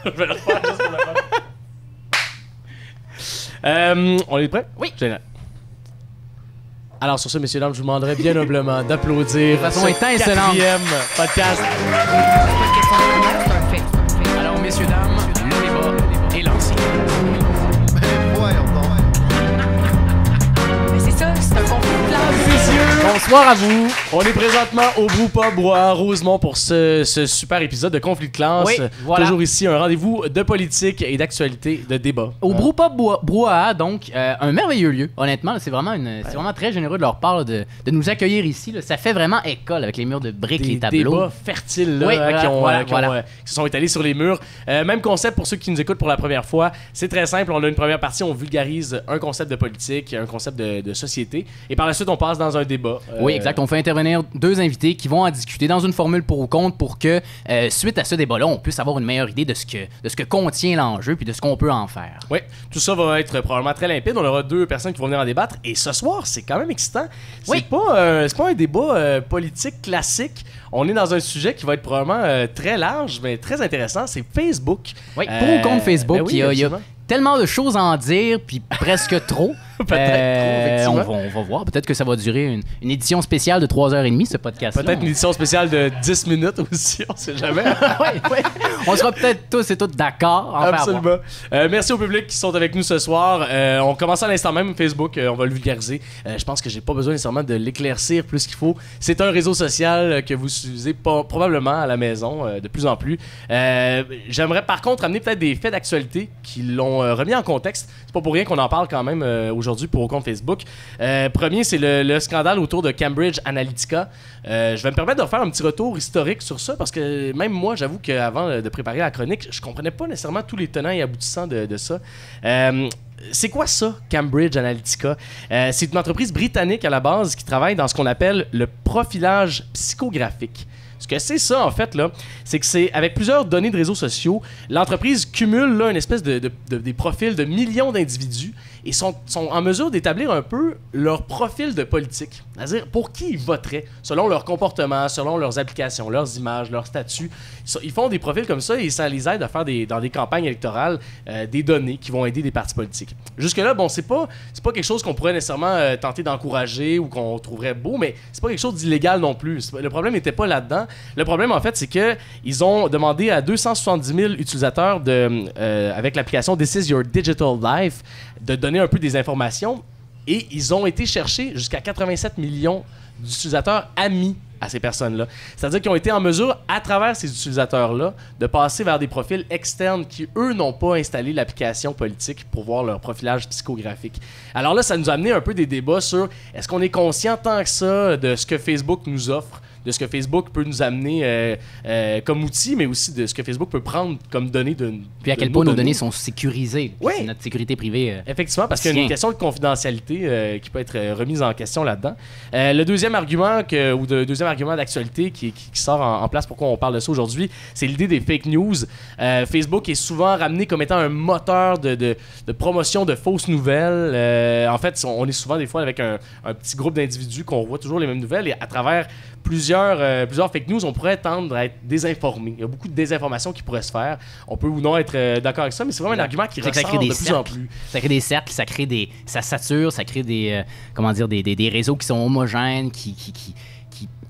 Je vais le refaire juste pour le fun. On est prêts? Oui. Génial. Alors sur ce, messieurs dames, je vous demanderai bien humblement d'applaudir De façon ce étincelante. 4e podcast. Alors, messieurs, dames, le débat est lancé. Mais c'est ça, c'est un conflit de classe. Bonsoir à vous. On est présentement au Brewpub Brouhaha Rosemont pour ce super épisode de Conflit de classe. Oui, voilà. Toujours ici, un rendez-vous de politique et d'actualité, de débat. Au Brewpub Brouhaha, donc, un merveilleux lieu, honnêtement. C'est vraiment, c'est vraiment très généreux de leur part là, de nous accueillir ici. Là. Ça fait vraiment école avec les murs de briques, les Des tableaux. débats fertiles là, Oui, qui se sont étalés sur les murs. Même concept pour ceux qui nous écoutent pour la première fois. C'est très simple. On a une première partie, on vulgarise un concept de politique, un concept de société. Et par la suite, on passe dans un débat. Oui, exact. On fait intervenir deux invités qui vont en discuter dans une formule pour ou contre pour que, suite à ce débat-là, on puisse avoir une meilleure idée de ce que contient l'enjeu puis de ce qu'on peut en faire. Oui, tout ça va être probablement très limpide. On aura deux personnes qui vont venir en débattre. Et ce soir, c'est quand même excitant. C'est pas un débat politique classique. On est dans un sujet qui va être probablement très large, mais très intéressant. C'est Facebook. Oui, pour ou contre Facebook, ben oui, il y a effectivement. tellement de choses à en dire, puis presque trop. Peut-être trop, effectivement. On va voir. Peut-être que ça va durer une édition spéciale de 3h30, ce podcast-là. Peut-être une édition spéciale de 10 minutes aussi, on sait jamais. Ouais. On sera peut-être tous et toutes d'accord en faire Absolument. voir. Merci au public qui sont avec nous ce soir. On commence à l'instant même Facebook, on va le vulgariser. Je pense que j'ai pas besoin nécessairement de l'éclaircir plus qu'il faut. C'est un réseau social que vous utilisez probablement à la maison de plus en plus. J'aimerais par contre amener peut-être des faits d'actualité qui l'ont remis en contexte. C'est pas pour rien qu'on en parle quand même aujourd'hui pour au compte Facebook. Premier, c'est le scandale autour de Cambridge Analytica. Je vais me permettre de faire un petit retour historique sur ça parce que même moi, j'avoue qu'avant de préparer la chronique, je comprenais pas nécessairement tous les tenants et aboutissants de ça. C'est quoi ça, Cambridge Analytica? C'est une entreprise britannique à la base qui travaille dans ce qu'on appelle le profilage psychographique. Ce que c'est ça, en fait, là, c'est que c'est avec plusieurs données de réseaux sociaux, l'entreprise cumule là, une espèce des profils de millions d'individus et sont en mesure d'établir un peu leur profil de politique. C'est-à-dire pour qui ils voteraient, selon leur comportement, selon leurs applications, leurs images, leurs statuts. Ils font des profils comme ça et ça les aide à faire dans des campagnes électorales des données qui vont aider des partis politiques. Jusque-là, bon, c'est pas quelque chose qu'on pourrait nécessairement tenter d'encourager ou qu'on trouverait beau, mais c'est pas quelque chose d'illégal non plus. Le problème n'était pas là-dedans. Le problème, en fait, c'est qu'ils ont demandé à 270 000 utilisateurs avec l'application This is Your Digital Life de donner un peu des informations et ils ont été chercher jusqu'à 87 millions d'utilisateurs amis à ces personnes-là. C'est-à-dire qu'ils ont été en mesure, à travers ces utilisateurs-là, de passer vers des profils externes qui, eux, n'ont pas installé l'application politique pour voir leur profilage psychographique. Alors là, ça nous a amené un peu des débats sur est-ce qu'on est conscient tant que ça de ce que Facebook nous offre, de ce que Facebook peut nous amener comme outil, mais aussi de ce que Facebook peut prendre comme données de Puis à quel point nos données sont sécurisées. Oui. C'est notre sécurité privée. Effectivement, parce qu'il y a une question de confidentialité qui peut être remise en question là-dedans. Le deuxième argument deuxième argument d'actualité qui sort en place, pourquoi on parle de ça aujourd'hui, c'est l'idée des fake news. Facebook est souvent ramené comme étant un moteur de promotion de fausses nouvelles. En fait, on est souvent des fois avec un petit groupe d'individus qu'on voit toujours les mêmes nouvelles et à travers plusieurs fake news, on pourrait tendre à être désinformé. Il y a beaucoup de désinformation qui pourrait se faire. On peut ou non être d'accord avec ça, mais c'est vraiment un argument qui ressort de plus en plus. Ça crée des cercles, ça sature, ça crée des réseaux qui sont homogènes, qui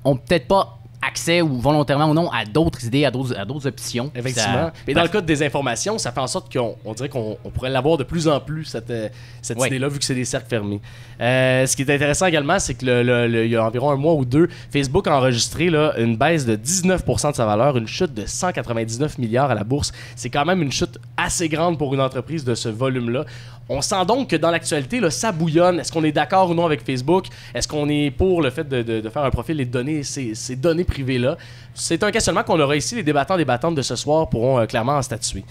ont peut-être pas accès ou volontairement ou non à d'autres idées, à d'autres options. Effectivement. Mais dans le cas de désinformation, ça fait en sorte qu'on dirait qu'on pourrait l'avoir de plus en plus, cette idée-là, vu que c'est des cercles fermés. Ce qui est intéressant également, c'est que il y a environ un mois ou deux, Facebook a enregistré là, une baisse de 19% de sa valeur, une chute de 199 milliards à la bourse. C'est quand même une chute assez grande pour une entreprise de ce volume-là. On sent donc que dans l'actualité, là, ça bouillonne. Est-ce qu'on est d'accord ou non avec Facebook? Est-ce qu'on est pour le fait de faire un profil et de donner ces données privées-là? C'est un questionnement qu'on aura ici. Les débattantes de ce soir pourront clairement en statuer.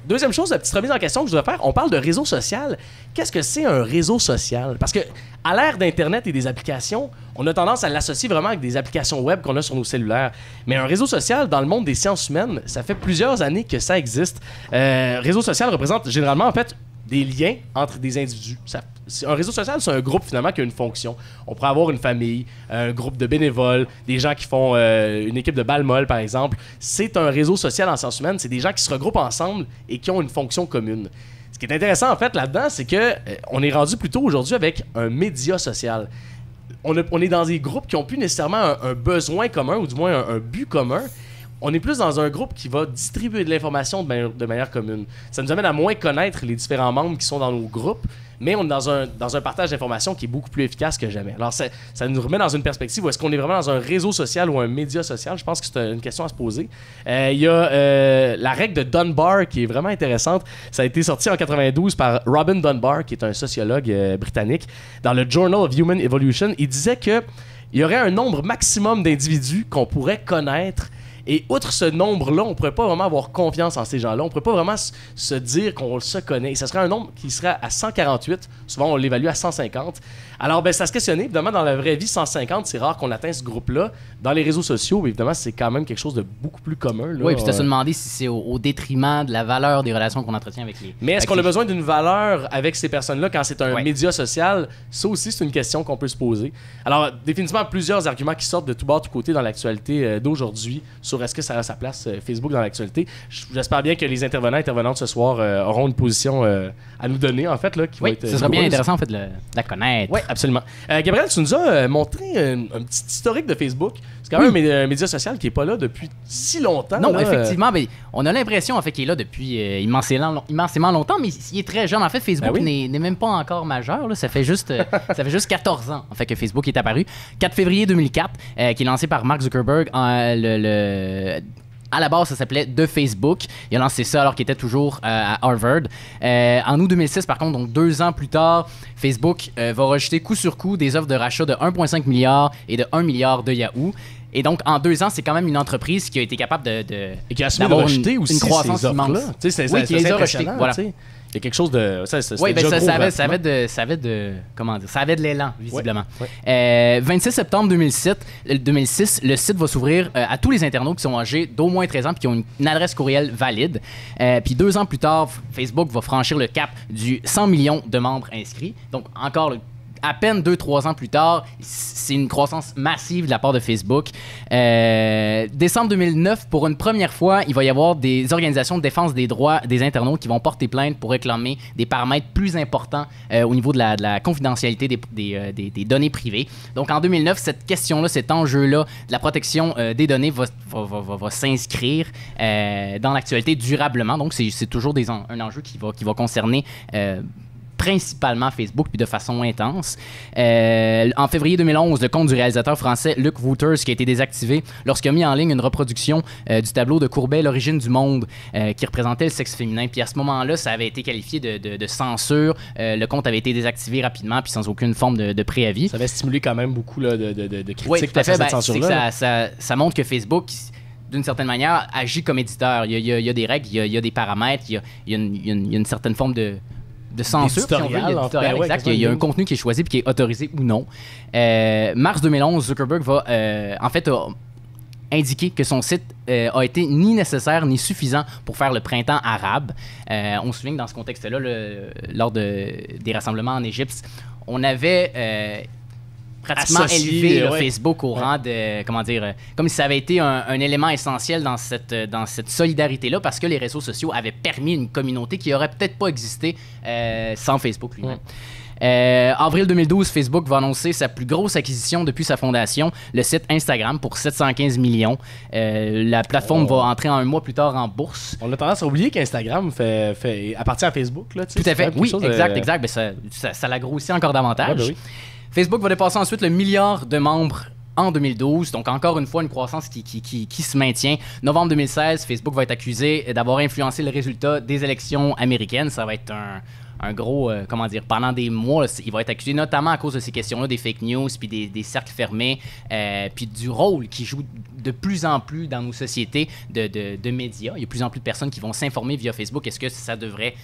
Deuxième chose, la petite remise en question que je dois faire, on parle de réseau social. Qu'est-ce que c'est un réseau social? Parce que à l'ère d'Internet et des applications, on a tendance à l'associer vraiment avec des applications web qu'on a sur nos cellulaires. Mais un réseau social, dans le monde des sciences humaines, ça fait plusieurs années que ça existe. Réseau social représente généralement, en fait, des liens entre des individus. Un réseau social, c'est un groupe finalement qui a une fonction. On pourrait avoir une famille, un groupe de bénévoles, des gens qui font une équipe de balle molle, par exemple. C'est un réseau social en sciences humaines. C'est des gens qui se regroupent ensemble et qui ont une fonction commune. Ce qui est intéressant, en fait, là-dedans, c'est que on est rendu plutôt aujourd'hui avec un média social. On est dans des groupes qui n'ont plus nécessairement un besoin commun, ou du moins un but commun. On est plus dans un groupe qui va distribuer de l'information de manière commune. Ça nous amène à moins connaître les différents membres qui sont dans nos groupes, mais on est dans un partage d'informations qui est beaucoup plus efficace que jamais. Alors, ça nous remet dans une perspective où est-ce qu'on est vraiment dans un réseau social ou un média social? Je pense que c'est une question à se poser. Il y a la règle de Dunbar qui est vraiment intéressante. Ça a été sorti en 92 par Robin Dunbar, qui est un sociologue britannique. Dans le Journal of Human Evolution, il disait qu'il y aurait un nombre maximum d'individus qu'on pourrait connaître. Et outre ce nombre-là, on ne pourrait pas vraiment avoir confiance en ces gens-là. On ne pourrait pas vraiment se dire qu'on se connaît. Et ça serait un nombre qui serait à 148. Souvent, on l'évalue à 150. Alors, ça se questionnait. Évidemment, dans la vraie vie, 150, c'est rare qu'on atteigne ce groupe-là. Dans les réseaux sociaux, évidemment, c'est quand même quelque chose de beaucoup plus commun. Là. Oui, puis tu as se demander si c'est au détriment de la valeur des relations qu'on entretient avec les... Mais est-ce qu'on a besoin d'une valeur avec ces personnes-là quand c'est un Ouais. média social? Ça aussi, c'est une question qu'on peut se poser. Alors, définitivement, plusieurs arguments qui sortent de tout bord, de tout côté dans l'actualité d'aujourd'hui sur est-ce que ça a sa place Facebook dans l'actualité. J'espère bien que les intervenantes ce soir auront une position à nous donner, en fait, là, qui va Oui, être ce serait bien rigoureuse. intéressant en fait de la connaître. Oui, absolument. Gabriel, tu nous as montré un petit historique de Facebook. C'est quand même un média social qui n'est pas là depuis si longtemps. Non, là. effectivement, ben, on a l'impression en fait qu'il est là depuis immensément longtemps, mais il est très jeune. En fait, Facebook Ben oui. n'est même pas encore majeur. Là. Ça fait juste 14 ans en fait, que Facebook est apparu. 4 février 2004, qui est lancé par Mark Zuckerberg. À la base, ça s'appelait The Facebook. Il a lancé ça alors qu'il était toujours à Harvard. En août 2006, par contre, donc 2 ans plus tard, Facebook va rejeter coup sur coup des offres de rachat de 1,5 milliard et de 1 milliard de Yahoo. Et donc, en 2 ans, c'est quand même une entreprise qui a été capable de Et qui a assumé de d'avoir rejeter aussi une croissance ces offres-là. immense. Tu sais, Oui, qui les a rejetées, impressionnant, voilà. tu sais. Il y a quelque chose de... Oui, ben déjà ça, gros, ça rapidement. avait de l'élan, visiblement. 26 septembre 2006, le site va s'ouvrir à tous les internautes qui sont âgés d'au moins 13 ans et qui ont une adresse courriel valide. Puis 2 ans plus tard, Facebook va franchir le cap du 100 millions de membres inscrits. Donc, encore à peine 2-3 ans plus tard, c'est une croissance massive de la part de Facebook. Décembre 2009, pour une première fois, il va y avoir des organisations de défense des droits des internautes qui vont porter plainte pour réclamer des paramètres plus importants au niveau de la confidentialité des données privées. Donc en 2009, cette question-là, cet enjeu-là de la protection des données va s'inscrire dans l'actualité durablement. Donc c'est toujours un enjeu qui va concerner principalement Facebook, puis de façon intense. En février 2011, le compte du réalisateur français Luc Wouters qui a été désactivé lorsqu'il a mis en ligne une reproduction du tableau de Courbet, L'origine du monde, qui représentait le sexe féminin. Puis à ce moment-là, ça avait été qualifié de censure. Le compte avait été désactivé rapidement, puis sans aucune forme de préavis. Ça avait stimulé quand même beaucoup là, de critiques Oui, tout à face à fait. cette censure-là. C'est que ça montre que Facebook, d'une certaine manière, agit comme éditeur. Il y a des règles, il y a des paramètres, il y a une certaine forme de censure, si on veut. Il y a Éditorial, exact. Il y a un contenu qui est choisi et qui est autorisé ou non. Mars 2011, Zuckerberg va en fait indiquer que son site a été ni nécessaire ni suffisant pour faire le printemps arabe. On se souvient que dans ce contexte-là, lors des rassemblements en Égypte, on avait pratiquement associé, élevé ouais. Facebook au rang de, comme si ça avait été un élément essentiel dans cette solidarité-là, parce que les réseaux sociaux avaient permis une communauté qui aurait peut-être pas existé sans Facebook lui-même. Avril 2012, Facebook va annoncer sa plus grosse acquisition depuis sa fondation, le site Instagram, pour 715 millions. La plateforme va entrer un mois plus tard en bourse. On a tendance à oublier qu'Instagram appartient à Facebook. Là, tu sais, Tout à c'est fait, quand même oui, quelque chose exact. Ben, ça l'a grossi encore davantage. Ouais, ben oui. Facebook va dépasser ensuite le milliard de membres en 2012, donc encore une fois une croissance qui se maintient. Novembre 2016, Facebook va être accusé d'avoir influencé le résultat des élections américaines. Ça va être un gros, pendant des mois, il va être accusé notamment à cause de ces questions-là, des fake news, puis des cercles fermés, puis du rôle qu'il joue de plus en plus dans nos sociétés de médias. Il y a de plus en plus de personnes qui vont s'informer via Facebook. Est-ce que ça devrait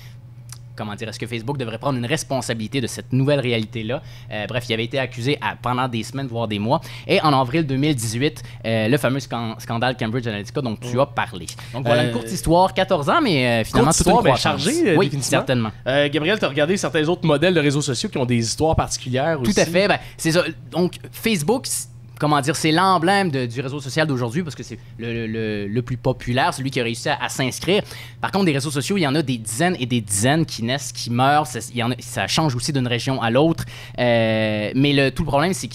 comment dire, est-ce que Facebook devrait prendre une responsabilité de cette nouvelle réalité-là? Bref, il avait été accusé pendant des semaines, voire des mois. Et en avril 2018, le fameux scandale Cambridge Analytica dont tu as parlé. Donc voilà une courte histoire, 14 ans, mais finalement toute une croissance. Chargée, oui, définitivement. certainement. Gabriel, tu as regardé certains autres modèles de réseaux sociaux qui ont des histoires particulières aussi. Tout à fait. Ben, c'est ça. Donc, Facebook, comment dire, c'est l'emblème du réseau social d'aujourd'hui parce que c'est le plus populaire, celui qui a réussi à s'inscrire. Par contre, des réseaux sociaux, il y en a des dizaines et des dizaines qui naissent, qui meurent. Ça change aussi d'une région à l'autre. Mais tout le problème, c'est que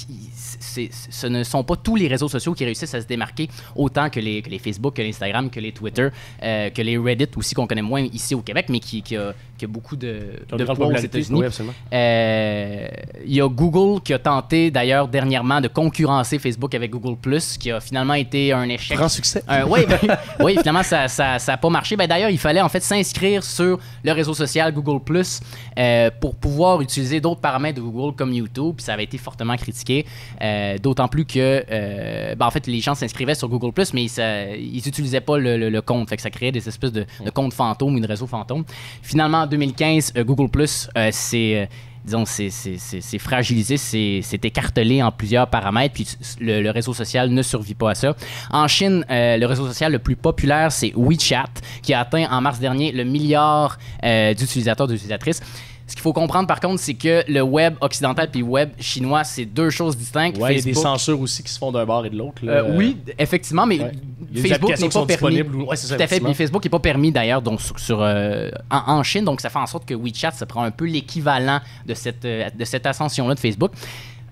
ce ne sont pas tous les réseaux sociaux qui réussissent à se démarquer autant que les Facebook, que l'Instagram, que les Twitter, que les Reddit aussi qu'on connaît moins ici au Québec, mais qui a beaucoup de poids aux États-Unis. Oui, absolument. Il y a Google qui a tenté d'ailleurs dernièrement de concurrencer Facebook avec Google+, qui a finalement été un échec. Grand succès. Oui, finalement, ça n'a pas marché. D'ailleurs, il fallait en fait s'inscrire sur le réseau social Google+, pour pouvoir utiliser d'autres paramètres de Google comme YouTube, puis ça avait été fortement critiqué. D'autant plus que, en fait, les gens s'inscrivaient sur Google+, mais ils n'utilisaient pas le compte. Fait que ça créait des espèces de comptes fantômes ou de réseaux fantômes. Finalement, en 2015, Google+, c'est fragilisé, c'est écartelé en plusieurs paramètres, puis le réseau social ne survit pas à ça. En Chine, le réseau social le plus populaire, c'est WeChat, qui a atteint en mars dernier le milliard d'utilisateurs, d'utilisatrices. Ce qu'il faut comprendre, par contre, c'est que le web occidental puis le web chinois, c'est deux choses distinctes. Ouais, il y a des censures aussi qui se font d'un bord et de l'autre. Oui, effectivement, mais Facebook n'est pas permis. Ouais, c'est ça, tout à fait. Puis Facebook n'est pas permis, d'ailleurs, donc en Chine. Donc, ça fait en sorte que WeChat, ça prend un peu l'équivalent de cette ascension-là de Facebook.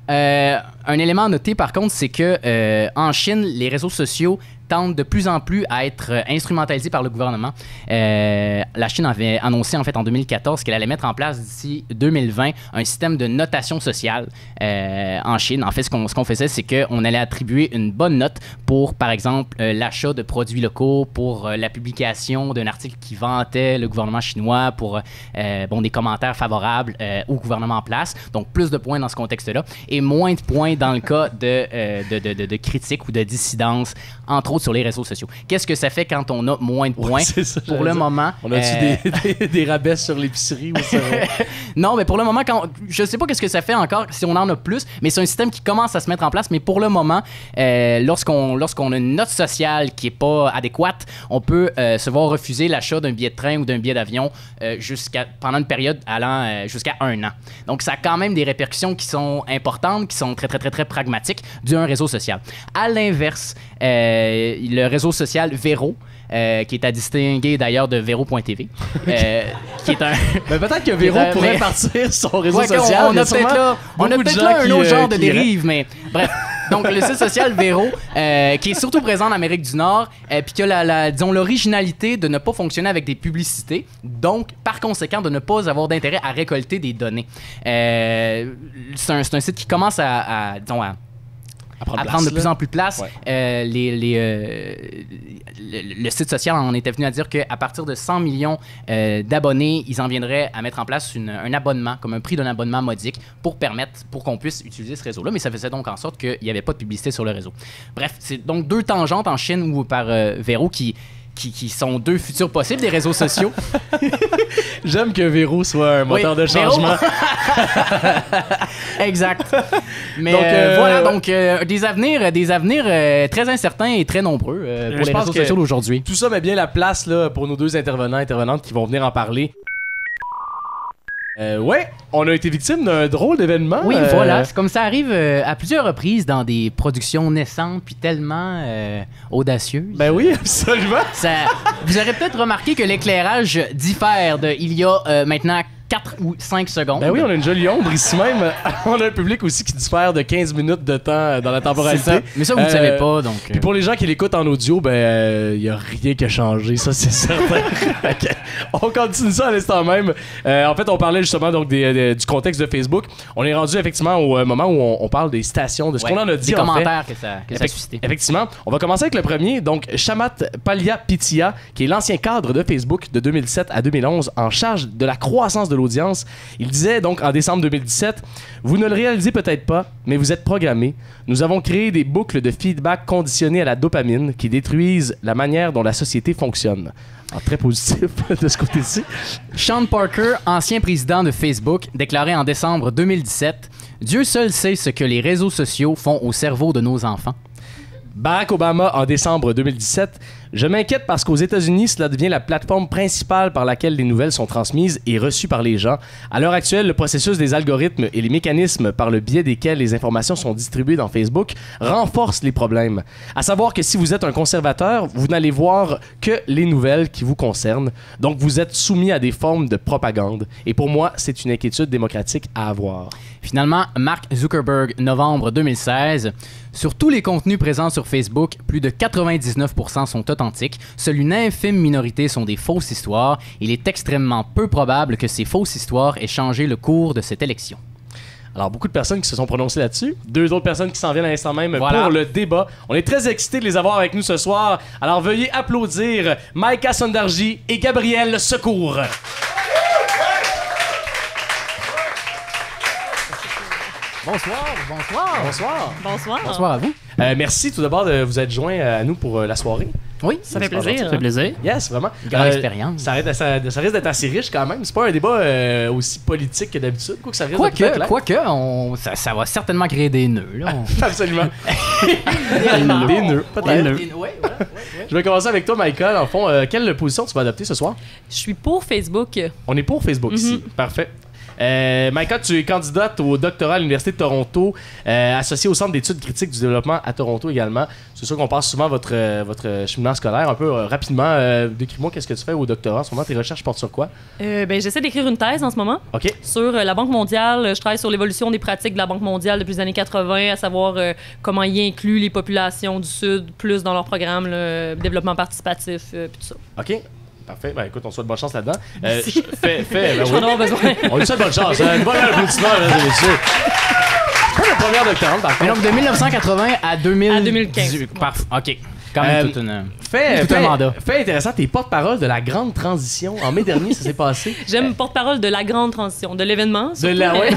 Un élément à noter, par contre, c'est que en Chine, les réseaux sociaux tendent de plus en plus à être instrumentalisés par le gouvernement. La Chine avait annoncé en fait en 2014 qu'elle allait mettre en place d'ici 2020 un système de notation sociale en Chine. En fait, ce qu'on faisait, c'est qu'on allait attribuer une bonne note pour, par exemple, l'achat de produits locaux, pour la publication d'un article qui vantait le gouvernement chinois, pour des commentaires favorables au gouvernement en place. Donc, plus de points dans ce contexte-là et moins de points dans le cas de critiques ou de dissidence, entre autres sur les réseaux sociaux. Qu'est-ce que ça fait quand on a moins de points? C'est ça, pour le moment... On a-tu des rabais sur l'épicerie ou ça? Non, mais pour le moment, je sais pas qu'est-ce que ça fait encore si on en a plus, mais c'est un système qui commence à se mettre en place. Mais pour le moment, lorsqu'on a une note sociale qui est pas adéquate, on peut se voir refuser l'achat d'un billet de train ou d'un billet d'avion pendant une période allant jusqu'à 1 an. Donc, ça a quand même des répercussions qui sont importantes, qui sont très, très, très, très pragmatiques d'un réseau social. À l'inverse, le réseau social Vero, qui est à distinguer d'ailleurs de Vero.tv, qui est un... Mais peut-être que Vero pourrait partir son réseau social. On a peut-être là un autre genre de dérive, mais bref. Donc, le site social Vero, qui est surtout présent en Amérique du Nord, puis qui a l'originalité de ne pas fonctionner avec des publicités, donc, par conséquent, de ne pas avoir d'intérêt à récolter des données. C'est un site qui commence à prendre de plus en plus de place. Ouais. Le site social en était venu à dire qu'à partir de 100 millions d'abonnés, ils en viendraient à mettre en place un abonnement, comme un prix d'un abonnement modique pour qu'on puisse utiliser ce réseau-là. Mais ça faisait donc en sorte qu'il n'y avait pas de publicité sur le réseau. Bref, c'est donc deux tangentes en Chine ou par Vero qui sont deux futurs possibles des réseaux sociaux. J'aime que Vero soit un moteur de changement. Exact. Mais donc, voilà, des avenirs très incertains et très nombreux pour les réseaux sociaux d'aujourd'hui. Tout ça met bien la place là, pour nos deux intervenantes qui vont venir en parler. Ouais, on a été victime d'un drôle d'événement. Oui, voilà. C'est comme ça arrive à plusieurs reprises dans des productions naissantes puis tellement audacieuses. Ben oui, absolument. Vous aurez peut-être remarqué que l'éclairage diffère il y a maintenant 4 ou 5 secondes. Ben oui, on a une jolie ombre ici même. On a un public aussi qui diffère de 15 minutes de temps dans la temporalité. Ça. Mais ça, vous ne savez pas, donc... Puis pour les gens qui l'écoutent en audio, ben, y a rien qui a changé, ça, c'est certain. Okay. On continue ça à l'instant même. En fait, on parlait justement donc du contexte de Facebook. On est rendu effectivement au moment où on parle des citations, de ce qu'on en a dit. Des commentaires que ça a suscité. Effectivement. On va commencer avec le premier. Donc, Shamat Palihapitiya, qui est l'ancien cadre de Facebook de 2007 à 2011, en charge de la croissance de l'audience. Il disait donc en décembre 2017, « Vous ne le réalisez peut-être pas, mais vous êtes programmés. Nous avons créé des boucles de feedback conditionnées à la dopamine qui détruisent la manière dont la société fonctionne. » Très positif de ce côté-ci. Sean Parker, ancien président de Facebook, déclarait en décembre 2017 « Dieu seul sait ce que les réseaux sociaux font au cerveau de nos enfants. » Barack Obama, en décembre 2017, « Je m'inquiète parce qu'aux États-Unis, cela devient la plateforme principale par laquelle les nouvelles sont transmises et reçues par les gens. À l'heure actuelle, le processus des algorithmes et les mécanismes par le biais desquels les informations sont distribuées dans Facebook renforcent les problèmes. À savoir que si vous êtes un conservateur, vous n'allez voir que les nouvelles qui vous concernent. Donc, vous êtes soumis à des formes de propagande. Et pour moi, c'est une inquiétude démocratique à avoir. » Finalement, Mark Zuckerberg, novembre 2016. Sur tous les contenus présents sur Facebook, plus de 99% sont authentiques. Seule une infime minorité sont des fausses histoires. Il est extrêmement peu probable que ces fausses histoires aient changé le cours de cette élection. Alors, beaucoup de personnes qui se sont prononcées là-dessus. 2 autres personnes qui s'en viennent à l'instant même voilà. pour le débat. On est très excités de les avoir avec nous ce soir. Alors, veuillez applaudir Maïka Sondarji et Gabriel Secours. Bonsoir, bonsoir. Bonsoir. Bonsoir. Bonsoir à vous. Merci tout d'abord de vous être joint à nous pour la soirée. Oui, Ça fait plaisir. Ça fait plaisir. Yes, vraiment. grande expérience. Ça risque d'être assez riche quand même. C'est pas un débat aussi politique que d'habitude. Quoi que ça risque d'être clair. Quoique, ça va certainement créer des nœuds. Là. Absolument. Des nœuds, peut-être. Je vais commencer avec toi, Michael. En fond, quelle position tu vas adopter ce soir? Je suis pour Facebook. On est pour Facebook ici. Parfait. Maïka, tu es candidate au doctorat à l'Université de Toronto, associée au Centre d'études critiques du développement à Toronto également. C'est sûr qu'on passe souvent votre cheminement scolaire. Un peu rapidement, décris-moi qu'est-ce que tu fais au doctorat en ce moment. Tes recherches portent sur quoi? J'essaie d'écrire une thèse en ce moment sur la Banque mondiale. Je travaille sur l'évolution des pratiques de la Banque mondiale depuis les années 80, à savoir comment y inclut les populations du Sud plus dans leur programme, le développement participatif, puis tout ça. OK. Parfait. Ben écoute, on souhaite bonne chance là-dedans. Ben je vais en avoir besoin. On lui souhaite bonne chance. Une bonne applaudissement, mesdames et messieurs. C'est pas la première doctorante, par Mais contre. donc, de 1980 à 2015. Parfait. OK. Quand même tout un mandat. Fait intéressant, t'es porte-parole de la grande transition. En mai dernier, ça s'est passé. J'aime porte-parole de la grande transition, de l'événement. De la, ouais.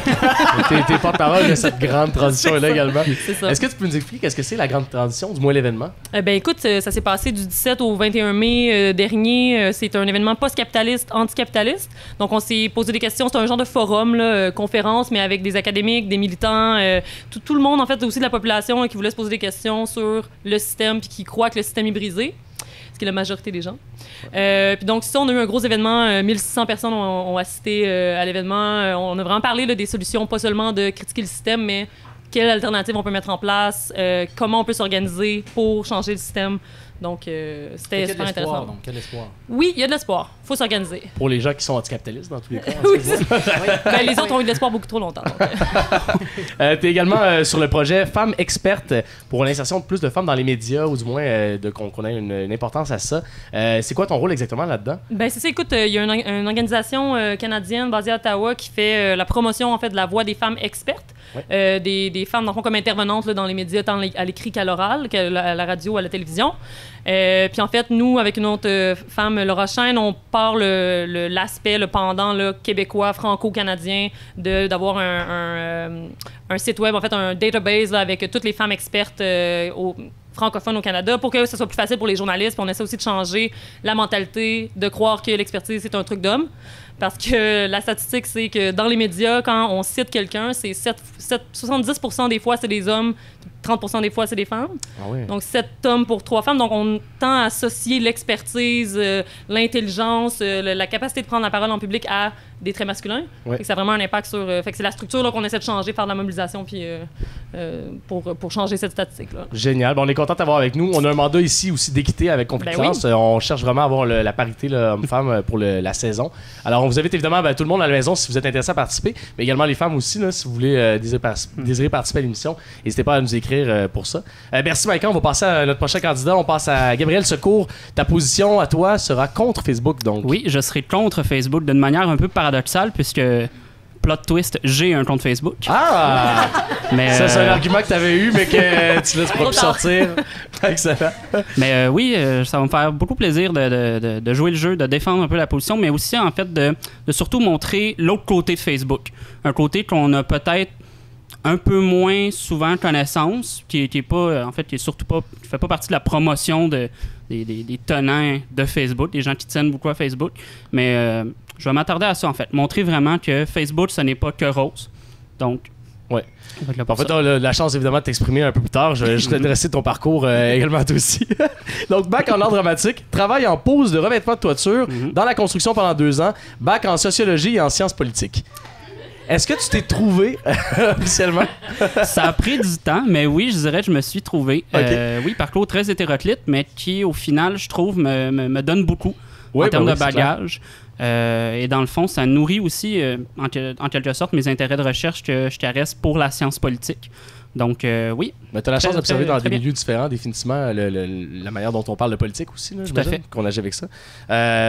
T'es porte-parole de cette grande transition-là également. C'est ça. Est-ce que tu peux nous expliquer qu'est-ce que c'est la grande transition, du moins l'événement? Écoute, ça s'est passé du 17 au 21 mai dernier. C'est un événement post-capitaliste, anticapitaliste. Donc, on s'est posé des questions. C'est un genre de forum, là, conférence, mais avec des académiques, des militants, tout le monde, en fait, aussi de la population là, qui voulait se poser des questions sur le système puis qui croit que le système est brisé. Ce qui est la majorité des gens. Puis donc, on a eu un gros événement. 1600 personnes ont assisté à l'événement. On a vraiment parlé là, des solutions, pas seulement de critiquer le système, mais quelles alternatives on peut mettre en place, comment on peut s'organiser pour changer le système. Donc, c'était super intéressant. Donc, quel espoir? Oui, il y a de l'espoir. Il faut s'organiser. Pour les gens qui sont anticapitalistes, dans tous les cas. Oui, les autres ont eu de l'espoir beaucoup trop longtemps. Tu es également sur le projet Femmes expertes pour l'insertion de plus de femmes dans les médias, ou du moins qu'on ait une importance à ça. C'est quoi ton rôle exactement là-dedans? C'est ça. Écoute, il y a une organisation canadienne basée à Ottawa qui fait la promotion en fait, de la voix des femmes expertes. Ouais. Des femmes, dans le fond, comme intervenantes là, dans les médias, tant à l'écrit qu'à l'oral, à la radio, à la télévision. Puis en fait, nous, avec une autre femme, Laura Chêne, on part l'aspect, le pendant là, québécois, franco-canadien, d'avoir un site web, en fait, un database là, avec toutes les femmes expertes francophones au Canada pour que ce soit plus facile pour les journalistes. Puis on essaie aussi de changer la mentalité, de croire que l'expertise, c'est un truc d'homme. Parce que la statistique, c'est que dans les médias, quand on cite quelqu'un, c'est 70% des fois, c'est des hommes, 30% des fois, c'est des femmes. Ah oui. Donc, 7 hommes pour 3 femmes. Donc, on tend à associer l'expertise, l'intelligence, la capacité de prendre la parole en public à des traits masculins. Oui. Ça a vraiment un impact sur... fait que c'est la structure là, qu'on essaie de changer, faire de la mobilisation puis, pour changer cette statistique-là. Génial. Bon, on est content d'avoir avec nous. On a un mandat ici aussi d'équité avec Confluence. Oui. On cherche vraiment à avoir la parité homme-femme pour la saison. Alors, on vous invite évidemment tout le monde à la maison si vous êtes intéressé à participer, mais également les femmes aussi, là, si vous voulez désirer participer à l'émission. N'hésitez pas à nous écrire pour ça. Merci, Maïka. On va passer à notre prochain candidat. On passe à Gabriel Secours. Ta position à toi sera contre Facebook, donc. Oui, je serai contre Facebook d'une manière un peu paradoxale, puisque plot twist, j'ai un compte Facebook. Ah! Mais, Ça, c'est un argument que tu avais eu, mais que tu laisses pas pu sortir. Excellent. Mais oui, ça va me faire beaucoup plaisir de jouer le jeu, de défendre un peu la position, mais aussi, en fait, de surtout montrer l'autre côté de Facebook. Un côté qu'on a peut-être un peu moins souvent connaissance, qui est pas, en fait, qui fait pas partie de la promotion des tenants de Facebook, des gens qui tiennent beaucoup à Facebook. Mais je vais m'attarder à ça, en fait. Montrer vraiment que Facebook, ce n'est pas que rose. Donc, ouais. En fait, on a la chance évidemment de t'exprimer un peu plus tard. Je vais juste adresser ton parcours également toi aussi. Donc, bac en art dramatique, travail en pose de revêtement de toiture, dans la construction pendant 2 ans, bac en sociologie et en sciences politiques. Est-ce que tu t'es trouvé officiellement? Ça a pris du temps, mais oui, je dirais que je me suis trouvé. Okay. Oui, parcours très hétéroclite, mais qui, au final, je trouve, me donne beaucoup en termes de bagage. Et dans le fond, ça nourrit aussi, en quelque sorte, mes intérêts de recherche que je caresse pour la science politique. Donc, oui. Mais tu as la chance d'observer dans des bien. milieux différents, définitivement, la manière dont on parle de politique aussi, là, tout à fait. qu'on agit avec ça.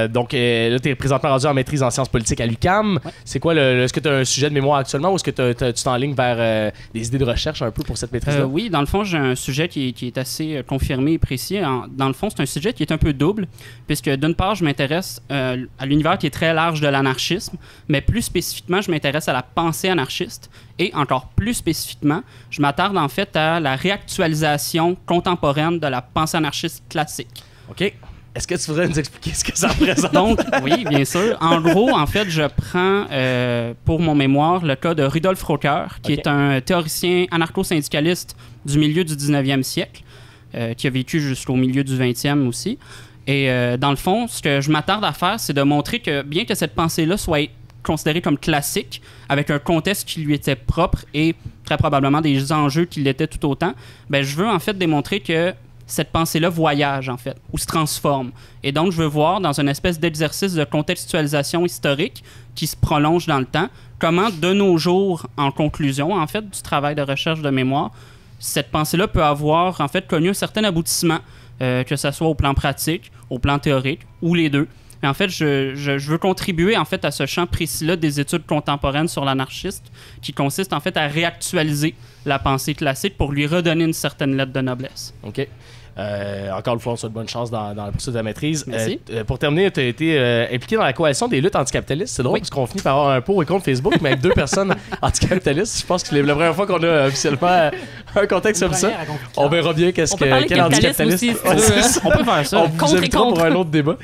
Donc, là, tu es présentement rendu en maîtrise en sciences politiques à l'UQAM. Ouais. C'est quoi, est-ce que tu as un sujet de mémoire actuellement ou est-ce que tu t'enlignes vers des idées de recherche un peu pour cette maîtrise-là? Oui, dans le fond, j'ai un sujet qui est assez confirmé et précis. Dans le fond, c'est un sujet qui est un peu double, puisque d'une part, je m'intéresse à l'univers qui est très large de l'anarchisme, mais plus spécifiquement, je m'intéresse à la pensée anarchiste. Et encore plus spécifiquement, je m'attarde en fait à la réactualisation contemporaine de la pensée anarchiste classique. OK. Est-ce que tu voudrais nous expliquer ce que ça représente? Donc, oui, bien sûr. En gros, en fait, je prends pour mon mémoire le cas de Rudolf Rocker, qui est un théoricien anarcho-syndicaliste du milieu du 19e siècle, qui a vécu jusqu'au milieu du 20e aussi. Et dans le fond, ce que je m'attarde à faire, c'est de montrer que bien que cette pensée-là soit considéré comme classique, avec un contexte qui lui était propre et très probablement des enjeux qui l'étaient tout autant, ben, je veux en fait démontrer que cette pensée-là voyage en fait, ou se transforme. Et donc, je veux voir dans une espèce d'exercice de contextualisation historique qui se prolonge dans le temps, comment de nos jours, en conclusion en fait du travail de recherche de mémoire, cette pensée-là peut avoir en fait connu un certain aboutissement, que ce soit au plan pratique, au plan théorique, ou les deux. Et en fait, je veux contribuer en fait à ce champ précis-là des études contemporaines sur l'anarchiste, qui consiste en fait à réactualiser la pensée classique pour lui redonner une certaine lettre de noblesse. OK. Encore une fois, on souhaite bonne chance dans la poursuite de la maîtrise. Merci. Pour terminer, tu as été impliqué dans la coalition des luttes anticapitalistes. C'est drôle parce qu'on finit par avoir un pour et contre Facebook, mais avec 2 personnes anticapitalistes. Je pense que c'est la première fois qu'on a officiellement un contexte comme ça. On verra bien quel anticapitaliste. On peut faire ça. On vous invitera pour un autre débat.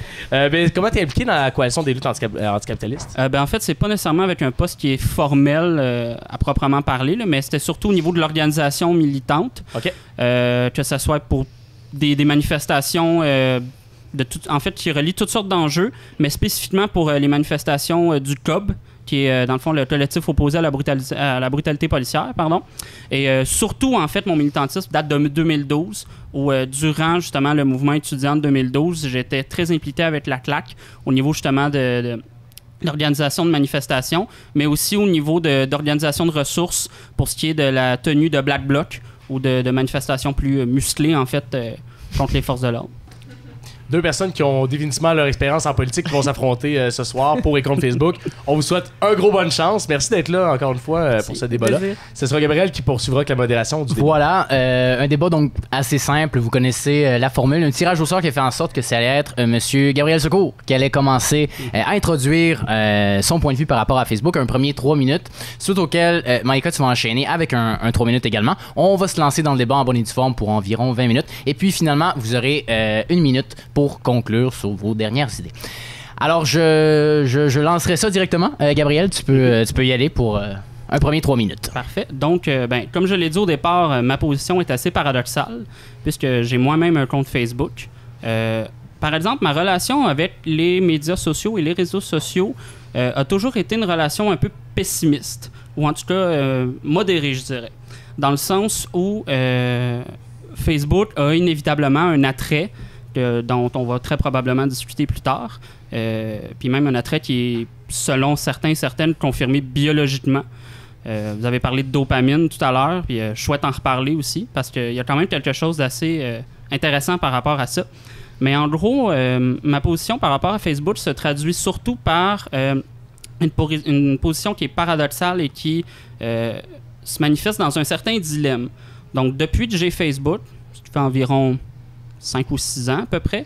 Comment tu es impliqué dans la coalition des luttes anticapitalistes? En fait, c'est pas nécessairement avec un poste qui est formel à proprement parler, là, mais c'était surtout au niveau de l'organisation militante. OK. Que ça soit pour des manifestations en fait, qui relient toutes sortes d'enjeux, mais spécifiquement pour les manifestations du COB, qui est dans le fond le collectif opposé à la brutalité policière, pardon. Et surtout, en fait, mon militantisme date de 2012, où durant justement le mouvement étudiant de 2012, j'étais très impliqué avec la CLAC au niveau justement de l'organisation de manifestations, mais aussi au niveau d'organisation de ressources pour ce qui est de la tenue de Black Bloc, ou de manifestations plus musclées, en fait, contre les forces de l'ordre. 2 personnes qui ont définitivement leur expérience en politique qui vont s'affronter ce soir pour et contre Facebook. On vous souhaite un gros bonne chance. Merci d'être là encore une fois pour ce débat-là. Ce sera Gabriel qui poursuivra avec la modération du débat. Voilà, un débat donc assez simple. Vous connaissez la formule. Un tirage au sort qui a fait en sorte que ça allait être Monsieur Gabriel Secours qui allait commencer à introduire son point de vue par rapport à Facebook. Un premier 3 minutes, suite auquel Maïka, tu vas enchaîner avec un 3 minutes également. On va se lancer dans le débat en bonne et due forme pour environ 20 minutes. Et puis finalement, vous aurez 1 minute pour conclure sur vos dernières idées. Alors, je lancerai ça directement. Gabriel, tu peux y aller pour un premier 3 minutes. Parfait. Donc, comme je l'ai dit au départ, ma position est assez paradoxale, puisque j'ai moi-même un compte Facebook. Par exemple, ma relation avec les médias sociaux et les réseaux sociaux a toujours été une relation un peu pessimiste, ou en tout cas modérée, je dirais. Dans le sens où Facebook a inévitablement un attrait dont on va très probablement discuter plus tard. Puis même un attrait qui est, selon certaines, confirmé biologiquement. Vous avez parlé de dopamine tout à l'heure, puis je souhaite en reparler aussi, parce qu'il y a quand même quelque chose d'assez intéressant par rapport à ça. Mais en gros, ma position par rapport à Facebook se traduit surtout par une position qui est paradoxale et qui se manifeste dans un certain dilemme. Donc, depuis que j'ai Facebook, ce qui fait environ 5 ou 6 ans à peu près,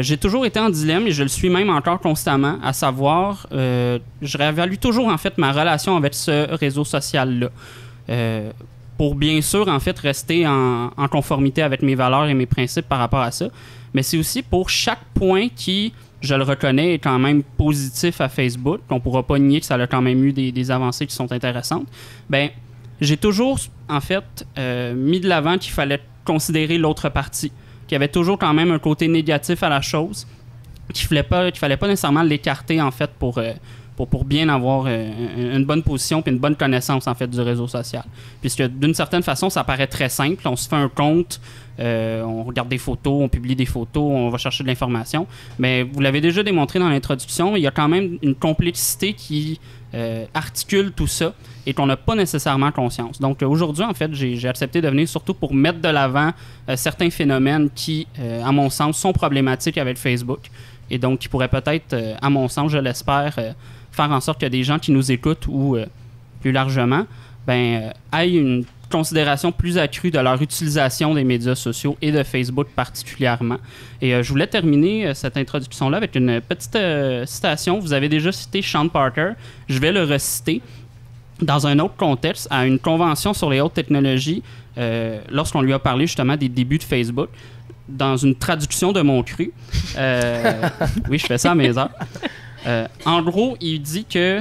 j'ai toujours été en dilemme et je le suis même encore constamment, à savoir, je réévalue toujours en fait ma relation avec ce réseau social-là. Pour bien sûr en fait rester en conformité avec mes valeurs et mes principes par rapport à ça. Mais c'est aussi pour chaque point qui, je le reconnais, est quand même positif à Facebook. On ne pourra pas nier que ça a quand même eu des avancées qui sont intéressantes. Ben, j'ai toujours en fait mis de l'avant qu'il fallait considérer l'autre partie, qu'il y avait toujours quand même un côté négatif à la chose, qu'il fallait pas nécessairement l'écarter en fait pour bien avoir une bonne position et une bonne connaissance en fait du réseau social. Puisque d'une certaine façon, ça paraît très simple. On se fait un compte, on regarde des photos, on publie des photos, on va chercher de l'information. Mais vous l'avez déjà démontré dans l'introduction, il y a quand même une complexité qui articule tout ça et qu'on n'a pas nécessairement conscience. Donc aujourd'hui, en fait, j'ai accepté de venir surtout pour mettre de l'avant certains phénomènes qui, à mon sens, sont problématiques avec Facebook et donc qui pourraient peut-être, à mon sens, je l'espère, faire en sorte que des gens qui nous écoutent ou plus largement aient une considération plus accrue de leur utilisation des médias sociaux et de Facebook particulièrement. Et je voulais terminer cette introduction-là avec une petite citation. Vous avez déjà cité Sean Parker. Je vais le reciter dans un autre contexte, à une convention sur les hautes technologies, lorsqu'on lui a parlé justement des débuts de Facebook, dans une traduction de mon cru. Oui, je fais ça à mes heures. En gros, il dit que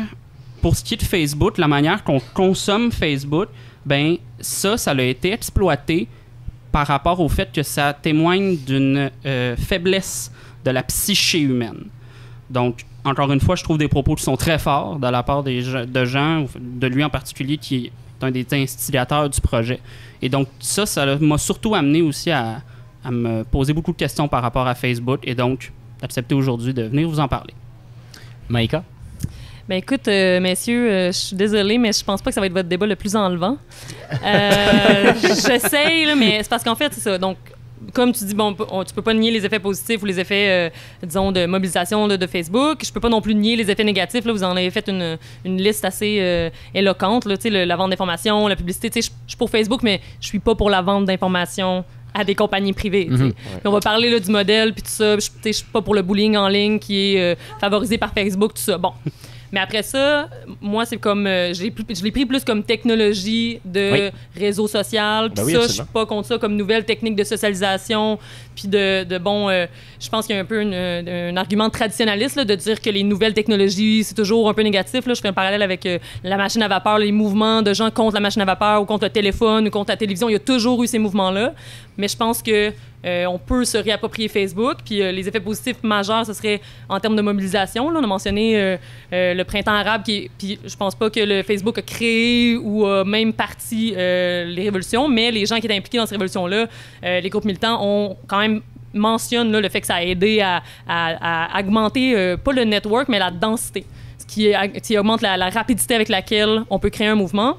pour ce qui est de Facebook, la manière qu'on consomme Facebook, ça a été exploité par rapport au fait que ça témoigne d'une faiblesse de la psyché humaine. Donc, encore une fois, je trouve des propos qui sont très forts de la part de gens, de lui en particulier, qui est un des instigateurs du projet. Et donc, ça m'a surtout amené aussi à me poser beaucoup de questions par rapport à Facebook et donc d'accepter aujourd'hui de venir vous en parler. Maïka? Ben écoute, messieurs, je suis désolée, mais je pense pas que ça va être votre débat le plus enlevant. J'essaye, là, mais c'est parce qu'en fait, c'est ça. Donc, comme tu dis, tu peux pas nier les effets positifs ou les effets, disons, de mobilisation de Facebook. Je peux pas non plus nier les effets négatifs. Là, vous en avez fait une liste assez éloquente. Là, la vente d'informations, la publicité. Je suis pour Facebook, mais je suis pas pour la vente d'informations à des compagnies privées. Mm-hmm. On va parler là, du modèle, puis tout ça. Je suis pas pour le bullying en ligne qui est favorisé par Facebook, tout ça. Bon. Mais après ça, moi, c'est comme... je l'ai pris plus comme technologie de réseau social. Puis ça, je suis pas contre ça comme nouvelle technique de socialisation. Puis je pense qu'il y a un peu un argument traditionnaliste là, de dire que les nouvelles technologies, c'est toujours un peu négatif. Là. Je fais un parallèle avec la machine à vapeur, les mouvements de gens contre la machine à vapeur ou contre le téléphone ou contre la télévision. Il y a toujours eu ces mouvements-là. Mais je pense que on peut se réapproprier Facebook. Puis les effets positifs majeurs, ce serait en termes de mobilisation. Là, on a mentionné le printemps arabe, puis je pense pas que le Facebook a créé ou a même parti les révolutions, mais les gens qui étaient impliqués dans ces révolutions-là, les groupes militants, ont quand même mentionné là, le fait que ça a aidé à augmenter, pas le network, mais la densité, ce qui augmente la rapidité avec laquelle on peut créer un mouvement.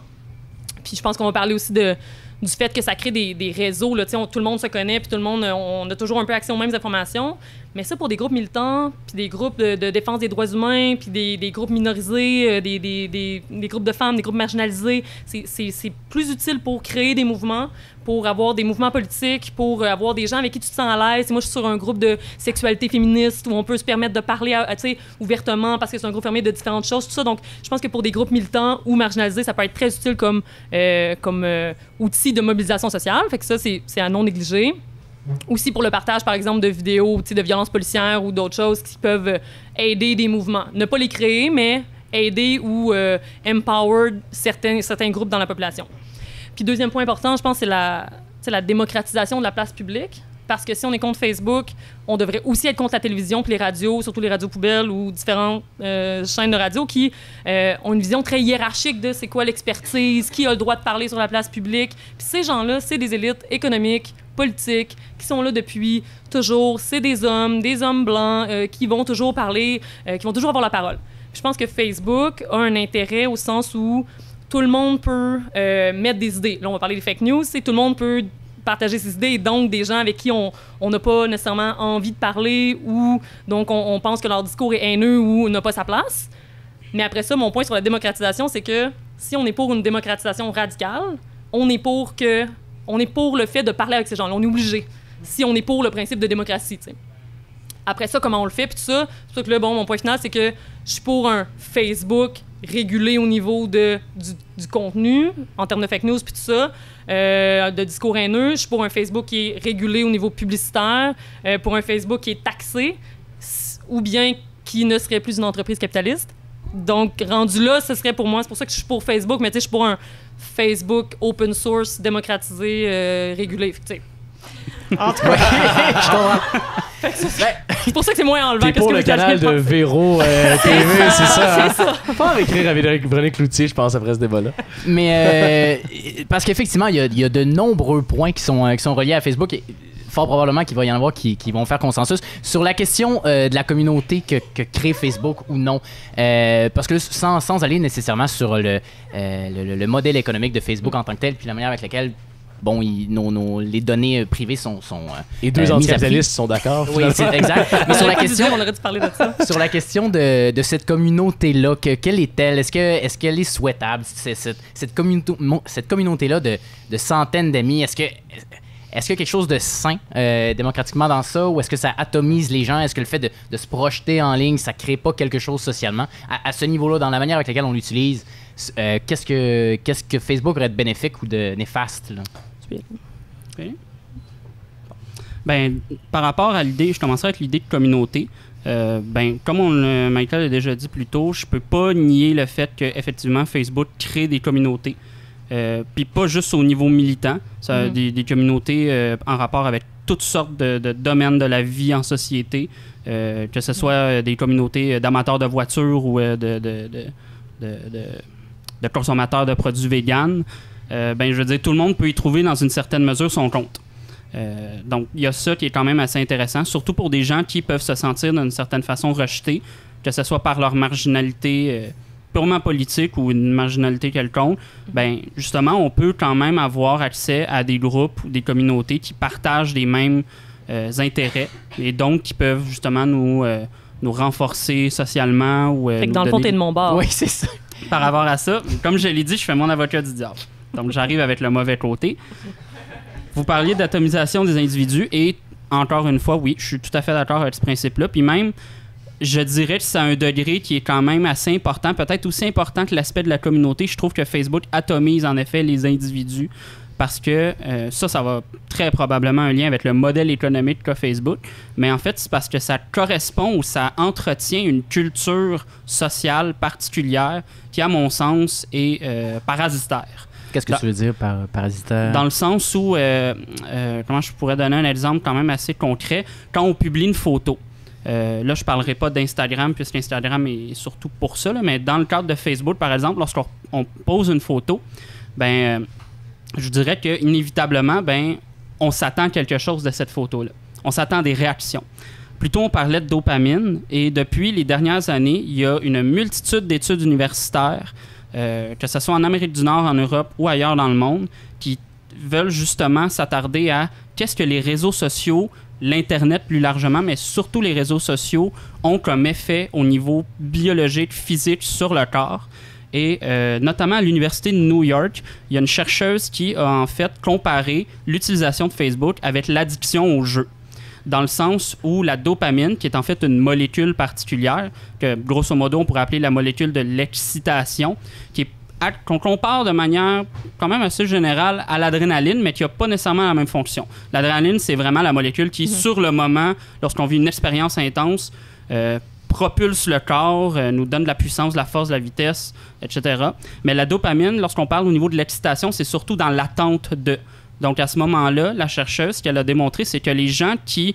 Puis je pense qu'on va parler aussi du fait que ça crée des réseaux. Là, tout le monde se connaît, puis tout le monde, on a toujours un peu accès aux mêmes informations. Mais ça, pour des groupes militants, puis des groupes de défense des droits humains, puis des groupes minorisés, des groupes de femmes, des groupes marginalisés, c'est plus utile pour créer des mouvements, pour avoir des mouvements politiques, pour avoir des gens avec qui tu te sens à l'aise. Moi, je suis sur un groupe de sexualité féministe où on peut se permettre de parler ouvertement parce que c'est un groupe fermé de différentes choses, tout ça. Donc, je pense que pour des groupes militants ou marginalisés, ça peut être très utile comme outil de mobilisation sociale. Fait que ça, c'est à non négliger. Aussi pour le partage, par exemple, de vidéos de violences policières ou d'autres choses qui peuvent aider des mouvements. Ne pas les créer, mais aider ou empower certains groupes dans la population. Puis deuxième point important, je pense, c'est la démocratisation de la place publique. Parce que si on est contre Facebook, on devrait aussi être contre la télévision puis les radios, surtout les radios poubelles ou différentes chaînes de radio qui ont une vision très hiérarchique de c'est quoi l'expertise, qui a le droit de parler sur la place publique. Puis ces gens-là, c'est des élites économiques, politiques, qui sont là depuis toujours. C'est des hommes blancs qui vont toujours parler, qui vont toujours avoir la parole. Puis je pense que Facebook a un intérêt au sens où tout le monde peut mettre des idées. Là, on va parler des fake news. Tout le monde peut partager ses idées et donc des gens avec qui on n'a pas nécessairement envie de parler ou donc on pense que leur discours est haineux ou n'a pas sa place. Mais après ça, mon point sur la démocratisation, c'est que si on est pour une démocratisation radicale, on est pour le fait de parler avec ces gens-là. On est obligé, si on est pour le principe de démocratie, tu sais. Après ça, comment on le fait, puis tout ça. C'est pour ça que là, bon, mon point final, c'est que je suis pour un Facebook régulé au niveau du contenu, en termes de fake news, puis tout ça, de discours haineux. Je suis pour un Facebook qui est régulé au niveau publicitaire, pour un Facebook qui est taxé, ou bien qui ne serait plus une entreprise capitaliste. Donc, rendu là, ce serait pour moi, c'est pour ça que je suis pour Facebook, mais tu sais, je suis pour un Facebook open source, démocratisé, régulé, tu sais. En tout cas, je comprends. C'est pour ça que c'est moins enlevant. T'es pour le canal de Véro TV, c'est ça. C'est ça. Pas avec écrire avec Véronique Cloutier, je pense, après ce débat-là. Mais parce qu'effectivement, il y a de nombreux points qui sont reliés à Facebook. Et fort probablement qu'il va y en avoir qui vont faire consensus sur la question de la communauté que crée Facebook ou non. Parce que sans aller nécessairement sur le modèle économique de Facebook en tant que tel, puis la manière avec laquelle les données privées sont les deux anticapitalistes sont d'accord. Oui, c'est exact. Mais sur la question, on aurait dû parler de ça. Sur la question de cette communauté-là, quelle est-elle? Est-ce qu'elle est souhaitable, cette communauté-là de centaines d'amis? Est-ce qu'il y a quelque chose de sain démocratiquement dans ça, ou est-ce que ça atomise les gens? Est-ce que le fait de se projeter en ligne, ça crée pas quelque chose socialement? À ce niveau-là, dans la manière avec laquelle on l'utilise, qu'est-ce que Facebook aurait de bénéfique ou de néfaste, là? Okay. Ben, par rapport à l'idée, je commencerai avec l'idée de communauté. Comme Michael a déjà dit plus tôt, je peux pas nier le fait qu'effectivement Facebook crée des communautés. Puis pas juste au niveau militant, des communautés en rapport avec toutes sortes de domaines de la vie en société, que ce soit des communautés d'amateurs de voitures ou de consommateurs de produits véganes. Je veux dire, tout le monde peut y trouver dans une certaine mesure son compte. Donc, il y a ça qui est quand même assez intéressant, surtout pour des gens qui peuvent se sentir d'une certaine façon rejetés, que ce soit par leur marginalité purement politique ou une marginalité quelconque. Ben, justement, on peut quand même avoir accès à des groupes ou des communautés qui partagent les mêmes intérêts et donc qui peuvent justement nous renforcer socialement. Fait que dans le fond, t'es de mon bord. Oui, c'est ça. Par rapport à ça, comme je l'ai dit, je fais mon avocat du diable. Donc, j'arrive avec le mauvais côté. Vous parliez d'atomisation des individus et, encore une fois, oui, je suis tout à fait d'accord avec ce principe-là. Puis même, je dirais que c'est à un degré qui est quand même assez important, peut-être aussi important que l'aspect de la communauté. Je trouve que Facebook atomise en effet les individus parce que ça va très probablement un lien avec le modèle économique qu'a Facebook. Mais en fait, c'est parce que ça correspond ou ça entretient une culture sociale particulière qui, à mon sens, est parasitaire. Qu'est-ce que tu veux dire par parasitaire? Dans le sens où, comment je pourrais donner un exemple quand même assez concret, quand on publie une photo, là, je ne parlerai pas d'Instagram, puisqu'Instagram est surtout pour ça, là, mais dans le cadre de Facebook, par exemple, lorsqu'on pose une photo, je dirais qu'inévitablement, on s'attend à quelque chose de cette photo-là. On s'attend à des réactions. Plutôt, on parlait de dopamine, et depuis les dernières années, il y a une multitude d'études universitaires, que ce soit en Amérique du Nord, en Europe ou ailleurs dans le monde, qui veulent justement s'attarder à qu'est-ce que les réseaux sociaux, l'Internet plus largement, mais surtout les réseaux sociaux, ont comme effet au niveau biologique, physique sur le corps. Et notamment à l'Université de New York, il y a une chercheuse qui a en fait comparé l'utilisation de Facebook avec l'addiction au jeu. Dans le sens où la dopamine, qui est en fait une molécule particulière, que grosso modo on pourrait appeler la molécule de l'excitation, qu'on compare de manière quand même assez générale à l'adrénaline, mais qui n'a pas nécessairement la même fonction. L'adrénaline, c'est vraiment la molécule qui, sur le moment, lorsqu'on vit une expérience intense, propulse le corps, nous donne de la puissance, de la force, de la vitesse, etc. Mais la dopamine, lorsqu'on parle au niveau de l'excitation, c'est surtout dans l'attente de. Donc, à ce moment-là, la chercheuse, ce qu'elle a démontré, c'est que les gens qui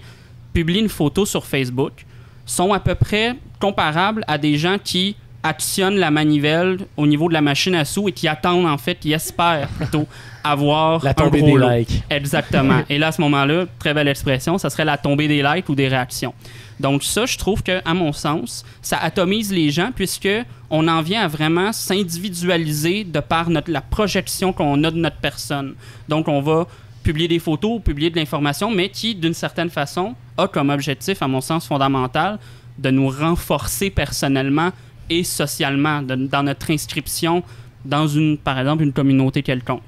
publient une photo sur Facebook sont à peu près comparables à des gens qui actionnent la manivelle au niveau de la machine à sous et qui attendent, en fait, qui espèrent plutôt avoir la tombée des likes. Exactement. Et là, à ce moment-là, très belle expression, ça serait la tombée des likes ou des réactions. Donc ça, je trouve que, à mon sens, ça atomise les gens puisque on en vient à vraiment s'individualiser de par la projection qu'on a de notre personne. Donc on va publier des photos, publier de l'information, mais qui, d'une certaine façon, a comme objectif, à mon sens fondamental, de nous renforcer personnellement et socialement, dans notre inscription dans par exemple, une communauté quelconque.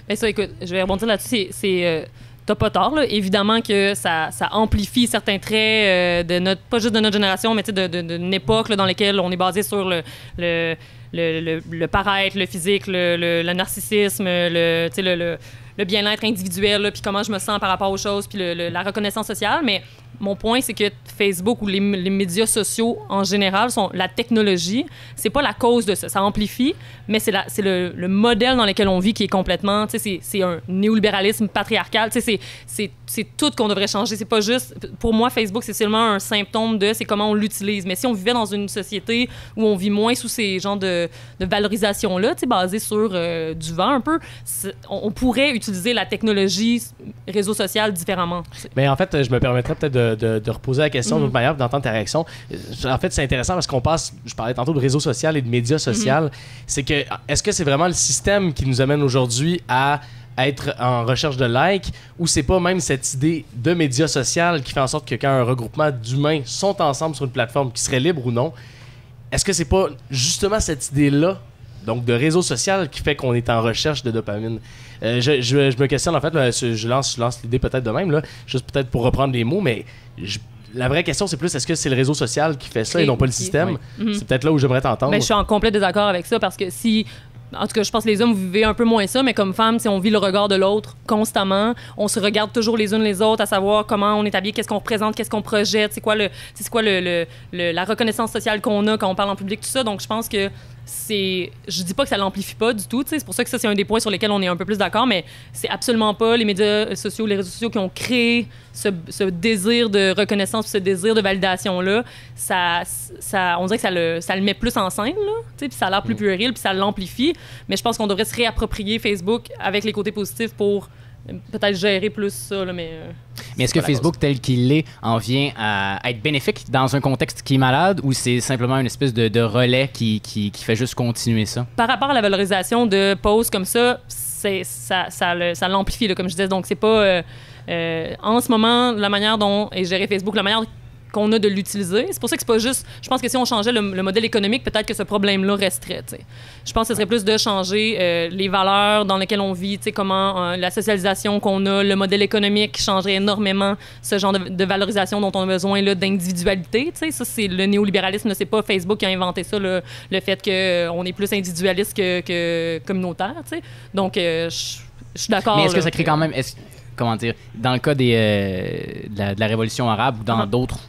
Ben ça, écoute, je vais rebondir là-dessus. T'as pas tort, là. Évidemment que ça amplifie certains traits pas juste de notre génération, mais d'une époque là, dans laquelle on est basé sur le paraître, le physique, le narcissisme, le bien-être individuel, puis comment je me sens par rapport aux choses, puis la reconnaissance sociale. Mais mon point, c'est que Facebook ou les médias sociaux en général, la technologie, c'est pas la cause de ça. Ça amplifie, mais c'est le modèle dans lequel on vit qui est complètement... C'est un néolibéralisme patriarcal. C'est tout qu'on devrait changer. C'est pas juste... Pour moi, Facebook, c'est seulement un symptôme c'est comment on l'utilise. Mais si on vivait dans une société où on vit moins sous ces genres de valorisation-là, basées sur du vent un peu, on pourrait utiliser la technologie, réseau social différemment. Mais en fait, je me permettrais peut-être de reposer la question d'une autre manière, d'entendre ta réaction. En fait, c'est intéressant parce qu'on je parlais tantôt de réseau social et de médias sociaux. C'est que, est-ce que c'est vraiment le système qui nous amène aujourd'hui à être en recherche de likes, ou c'est pas même cette idée de médias social qui fait en sorte que quand un regroupement d'humains sont ensemble sur une plateforme qui serait libre ou non, est-ce que c'est pas justement cette idée-là, donc de réseau social, qui fait qu'on est en recherche de dopamine? Je me questionne, en fait, là, je lance l'idée peut-être de même, là, juste peut-être pour reprendre les mots, mais la vraie question, c'est plus, est-ce que c'est le réseau social qui fait ça et non pas le système? Oui. C'est peut-être là où j'aimerais t'entendre. Ben, je suis en complet désaccord avec ça, parce que en tout cas, je pense que les hommes, vous vivez un peu moins ça, mais comme femme, si on vit le regard de l'autre constamment, on se regarde toujours les unes les autres à savoir comment on est habillé, qu'est-ce qu'on représente, qu'est-ce qu'on projette, c'est quoi la reconnaissance sociale qu'on a quand on parle en public, tout ça. Donc, je pense que je dis pas que ça l'amplifie pas du tout, c'est pour ça que ça, c'est un des points sur lesquels on est un peu plus d'accord, mais c'est absolument pas les médias sociaux, les réseaux sociaux qui ont créé ce désir de reconnaissance, ce désir de validation-là. On dirait que ça le met plus en scène, là, puis ça a l'air plus puéril, puis ça l'amplifie, mais je pense qu'on devrait se réapproprier Facebook avec les côtés positifs pour peut-être gérer plus ça, là, mais est-ce que Facebook, tel qu'il l'est, en vient à être bénéfique dans un contexte qui est malade, ou c'est simplement une espèce de relais qui fait juste continuer ça? Par rapport à la valorisation de posts comme ça, ça l'amplifie, là, comme je disais. Donc, c'est pas... en ce moment, la manière dont est géré Facebook, la manière qu'on a de l'utiliser. C'est pour ça que c'est pas juste... Je pense que si on changeait le modèle économique, peut-être que ce problème-là resterait, t'sais. Je pense que ce serait plus de changer les valeurs dans lesquelles on vit, comment la socialisation qu'on a, le modèle économique changerait énormément ce genre de valorisation dont on a besoin là, d'individualité. T'sais. Ça, c'est le néolibéralisme. C'est pas Facebook qui a inventé ça, le fait qu'on est plus individualiste que communautaire. T'sais. Donc, je suis d'accord. Mais est-ce que ça crée quand même... Comment dire? Dans le cas de la révolution arabe ou dans d'autres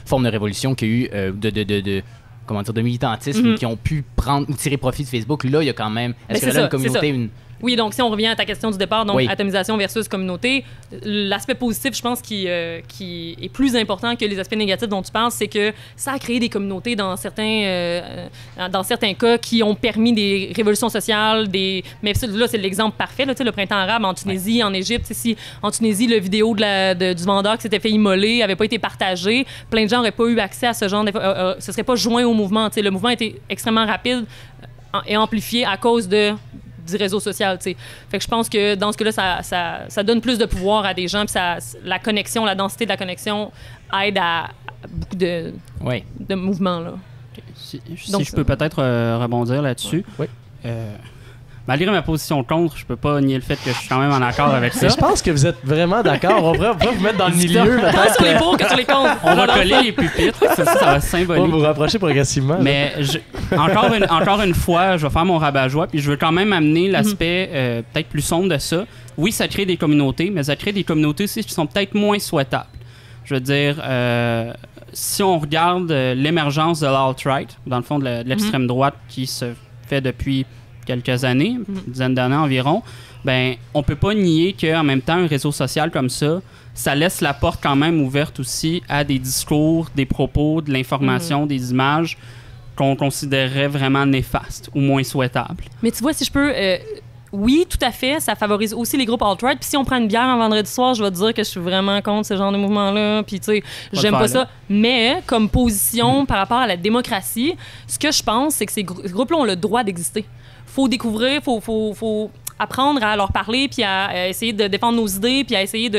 formes de révolution qu'il y a eu de militantisme qui ont pu prendre ou tirer profit de Facebook, là, il y a quand même... Est-ce que là, une communauté... Oui, donc si on revient à ta question du départ, donc atomisation versus communauté, l'aspect positif, je pense, qui est plus important que les aspects négatifs dont tu parles, c'est que ça a créé des communautés dans certains cas qui ont permis des révolutions sociales, mais là, c'est l'exemple parfait, là, le printemps arabe en Tunisie, en Égypte. Si en Tunisie, le vidéo du vendeur qui s'était fait immoler n'avait pas été partagé, plein de gens n'auraient pas eu accès à ce genre se seraient pas joints au mouvement. Le mouvement a été extrêmement rapide et amplifié à cause du réseau social, tu sais. Fait que je pense que dans ce cas-là, ça donne plus de pouvoir à des gens, puis la connexion, la densité de la connexion aide à beaucoup de mouvements, là. Okay. Si je peux peut-être rebondir là-dessus. Oui. Malgré ma position contre, je peux pas nier le fait que je suis quand même en accord avec ça. Je pense que vous êtes vraiment d'accord. On va vous mettre dans le milieu. Tant sur les pour que sur les contre. On va coller les pupitres. Ça va symbolique. On va vous rapprocher progressivement. Mais encore une fois, je vais faire mon rabat-joie, puis je veux quand même amener l'aspect peut-être plus sombre de ça. Oui, ça crée des communautés, mais ça crée des communautés aussi qui sont peut-être moins souhaitables. Je veux dire, si on regarde l'émergence de l'alt-right, dans le fond de l'extrême droite qui se fait depuis quelques années, une dizaine d'années environ, ben on peut pas nier qu'en même temps, un réseau social comme ça laisse la porte quand même ouverte aussi à des discours, des propos, de l'information, des images qu'on considérerait vraiment néfastes ou moins souhaitables. Mais tu vois, si je peux... oui, tout à fait, ça favorise aussi les groupes alt-right. Puis si on prend une bière un vendredi soir, je vais te dire que je suis vraiment contre ce genre de mouvement-là. Puis tu sais, j'aime pas ça. Mais comme position par rapport à la démocratie, ce que je pense, c'est que ces groupes-là ont le droit d'exister. Faut découvrir, faut apprendre à leur parler, puis à essayer de défendre nos idées, puis à essayer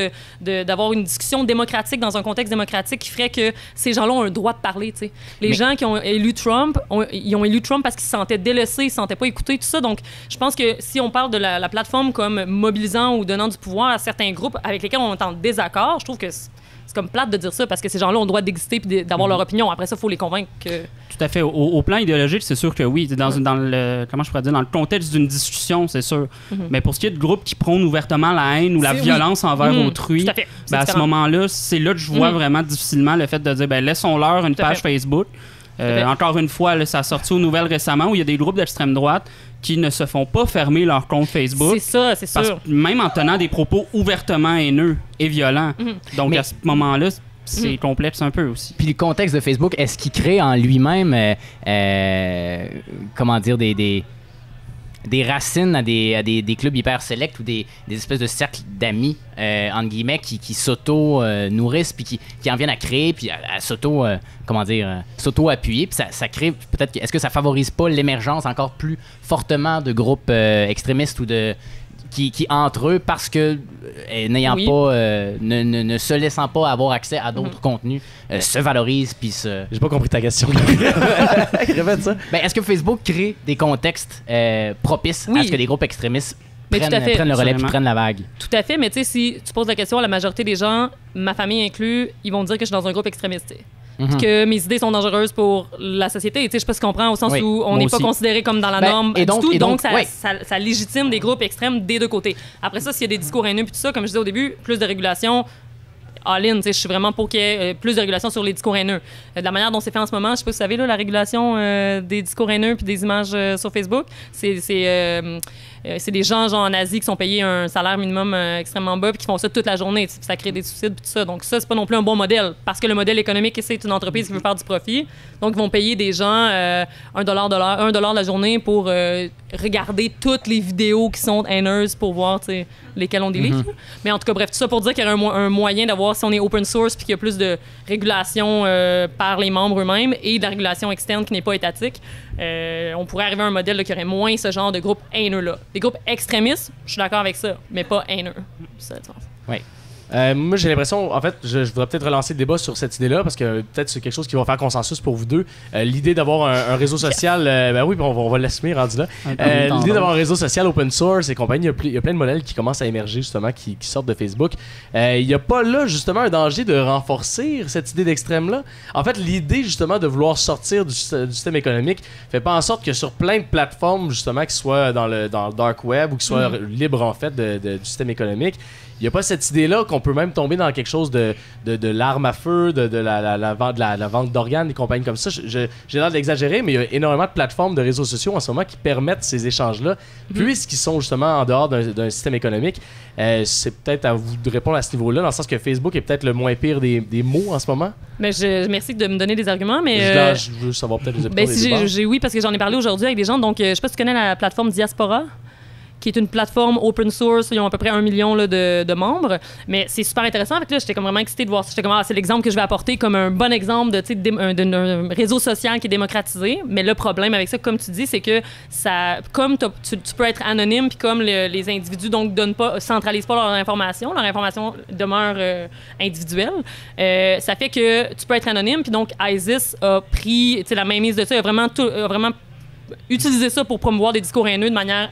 d'avoir une discussion démocratique dans un contexte démocratique qui ferait que ces gens-là ont un droit de parler, tu sais. Les gens qui ont élu Trump, ils ont élu Trump parce qu'ils se sentaient délaissés, ils se sentaient pas écoutés, tout ça. Donc, je pense que si on parle de la plateforme comme mobilisant ou donnant du pouvoir à certains groupes avec lesquels on est en désaccord, je trouve que c'est comme plate de dire ça parce que ces gens-là ont le droit d'exister et d'avoir leur opinion. Après ça, il faut les convaincre que... Tout à fait. Au plan idéologique, c'est sûr que oui. Dans le contexte d'une discussion, c'est sûr. Mais pour ce qui est de groupes qui prônent ouvertement la haine ou la violence envers autrui, tout à fait. à ce moment-là, c'est là que je vois vraiment difficilement le fait de dire laissons-leur une page Facebook. Encore une fois, là, ça a sorti aux nouvelles récemment où il y a des groupes d'extrême droite qui ne se font pas fermer leur compte Facebook. C'est ça, c'est sûr. Même en tenant des propos ouvertement haineux et violents. Donc, à ce moment-là, c'est complexe un peu aussi. Puis le contexte de Facebook, est-ce qu'il crée en lui-même, comment dire, des racines à des clubs hyper sélects ou des espèces de cercles d'amis, entre guillemets, qui s'auto-nourrissent puis qui en viennent à créer puis à s'auto-appuyer. Puis ça crée peut-être... Est-ce que ça favorise pas l'émergence encore plus fortement de groupes extrémistes ou qui entre eux, parce que ne se laissant pas avoir accès à d'autres contenus, se valorisent puis se... J'ai pas compris ta question. Répète ça. Est-ce que Facebook crée des contextes propices à ce que des groupes extrémistes prennent le relais puis prennent la vague? Tout à fait, mais tu sais, si tu poses la question à la majorité des gens, ma famille inclus, ils vont dire que je suis dans un groupe extrémiste. Que mes idées sont dangereuses pour la société. Je sais pas si tu comprends, au sens où on n'est pas considéré comme dans la norme du tout. Donc, ça légitime des groupes extrêmes des deux côtés. Après ça, s'il y a des discours haineux puis tout ça, comme je disais au début, plus de régulation, all-in, je suis vraiment pour qu'il y ait plus de régulation sur les discours haineux. De la manière dont c'est fait en ce moment, je sais pas si vous savez, là, la régulation des discours haineux puis des images sur Facebook, c'est des gens genre en Asie qui sont payés un salaire minimum extrêmement bas puis qui font ça toute la journée. Ça crée des suicides puis tout ça. Donc ça, c'est pas non plus un bon modèle parce que le modèle économique, c'est une entreprise qui veut faire du profit. Donc ils vont payer des gens $1 de la journée pour regarder toutes les vidéos qui sont haineuses pour voir lesquelles on délivre. Mais en tout cas, bref, tout ça pour dire qu'il y a un moyen d'avoir, si on est open source puis qu'il y a plus de régulation par les membres eux-mêmes et de la régulation externe qui n'est pas étatique, on pourrait arriver à un modèle qui aurait moins ce genre de groupes haineux-là. Des groupes extrémistes, je suis d'accord avec ça, mais pas haineux. Ça, tu penses? Oui. Moi, j'ai l'impression, en fait, je voudrais peut-être relancer le débat sur cette idée-là parce que peut-être c'est quelque chose qui va faire consensus pour vous deux. L'idée d'avoir un réseau social, ben oui, on va l'assumer rendu là. L'idée d'avoir un réseau social open source et compagnie, il y a plein de modèles qui commencent à émerger justement, qui sortent de Facebook. Il n'y a pas là justement un danger de renforcer cette idée d'extrême-là. En fait, l'idée justement de vouloir sortir du système économique fait pas en sorte que sur plein de plateformes justement qui soient dans le dark web ou qui soient libres en fait du système économique, il n'y a pas cette idée-là qu'on peut même tomber dans quelque chose de l'arme à feu, de la vente d'organes, des compagnies comme ça. J'ai l'air d'exagérer, mais il y a énormément de plateformes de réseaux sociaux en ce moment qui permettent ces échanges-là, puisqu'ils sont justement en dehors d'un système économique. C'est peut-être à vous de répondre à ce niveau-là, dans le sens que Facebook est peut-être le moins pire des mots en ce moment. Mais merci de me donner des arguments, mais... Je veux savoir peut-être les opinions. Oui, parce que j'en ai parlé aujourd'hui avec des gens, donc je sais pas si tu connais la plateforme Diaspora, qui est une plateforme open source. Ils ont à peu près 1 million là, de membres. Mais c'est super intéressant. Avec là, j'étais comme vraiment excitée de voir ça. J'étais comme, c'est l'exemple que je vais apporter comme un bon exemple d'un réseau social qui est démocratisé. Mais le problème avec ça, comme tu dis, c'est que comme tu peux être anonyme, puis comme les individus donc centralisent pas leur information demeure individuelle, ça fait que tu peux être anonyme. Puis donc, ISIS a pris la mainmise de ça. Il a vraiment utilisé ça pour promouvoir des discours haineux de manière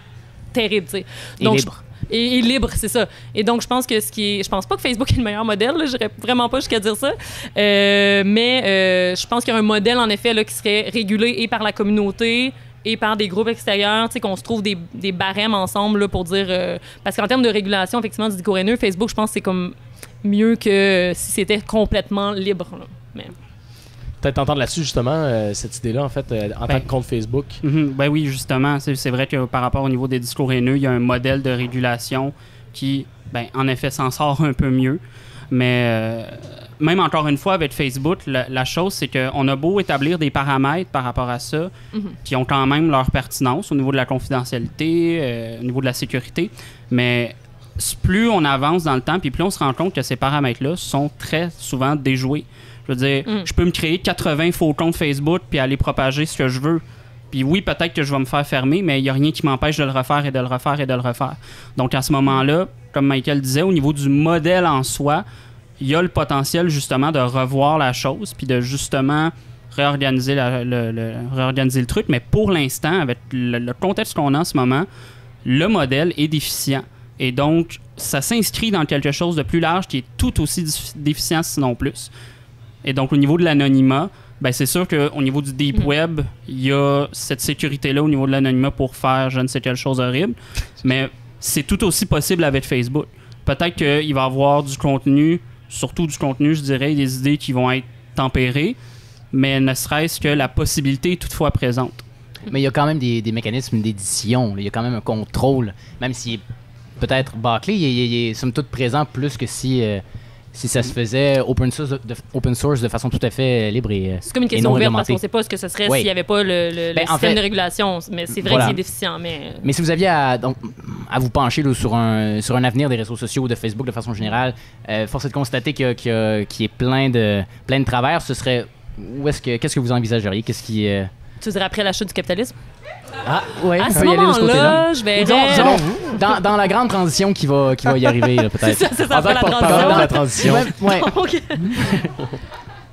terrible, tu sais. Donc, libre. Et libre, c'est ça. Et donc, je pense que je pense pas que Facebook est le meilleur modèle, je n'irais vraiment pas jusqu'à dire ça. Mais je pense qu'il y a un modèle, en effet, là, qui serait régulé et par la communauté et par des groupes extérieurs, tu sais, qu'on se trouve des barèmes ensemble là, pour dire... parce qu'en termes de régulation, effectivement, du discours haineux, Facebook, je pense que c'est comme mieux que si c'était complètement libre. Là. Mais... Peut-être entendre là-dessus, justement, cette idée-là, en fait, en tant que compte Facebook. Ben oui, justement, c'est vrai que par rapport au niveau des discours haineux, il y a un modèle de régulation qui, en effet, s'en sort un peu mieux. Mais même encore une fois, avec Facebook, la chose, c'est qu'on a beau établir des paramètres par rapport à ça, qui ont quand même leur pertinence au niveau de la confidentialité, au niveau de la sécurité, mais plus on avance dans le temps, puis plus on se rend compte que ces paramètres-là sont très souvent déjoués. Je veux dire, je peux me créer 80 faux comptes Facebook puis aller propager ce que je veux. Puis oui, peut-être que je vais me faire fermer, mais il n'y a rien qui m'empêche de le refaire et de le refaire et de le refaire. Donc à ce moment-là, comme Michael disait, au niveau du modèle en soi, il y a le potentiel justement de revoir la chose, puis de justement réorganiser le truc. Mais pour l'instant, avec le contexte qu'on a en ce moment, le modèle est déficient. Et donc, ça s'inscrit dans quelque chose de plus large qui est tout aussi déficient, sinon plus. Et donc, au niveau de l'anonymat, ben c'est sûr qu'au niveau du deep web, il y a cette sécurité-là au niveau de l'anonymat pour faire je ne sais quelle chose horrible. Mais c'est tout aussi possible avec Facebook. Peut-être qu'il va y avoir du contenu, surtout du contenu, je dirais, des idées qui vont être tempérées, mais ne serait-ce que la possibilité est toutefois présente. Mais il y a quand même des mécanismes d'édition. Il y a quand même un contrôle, même s'il est peut-être bâclé, il est somme toute présent plus que si ça se faisait open source de façon tout à fait libre et c'est comme une question ouverte parce qu'on ne sait pas ce que ce serait s'il n'y avait pas le système de régulation. Mais c'est vrai qu'il est déficient. Mais si vous aviez à vous pencher là, sur un avenir des réseaux sociaux, de Facebook de façon générale, force est de constater qu'il est plein de travers. Ce serait qu'est-ce que vous envisageriez? Qu'est-ce qui tu dirais après la chute du capitalisme? Ah, ouais. À ce moment-là, je verrais... Dans la grande transition qui va y arriver, là, peut-être. C'est ça, la transition. Ouais. Donc...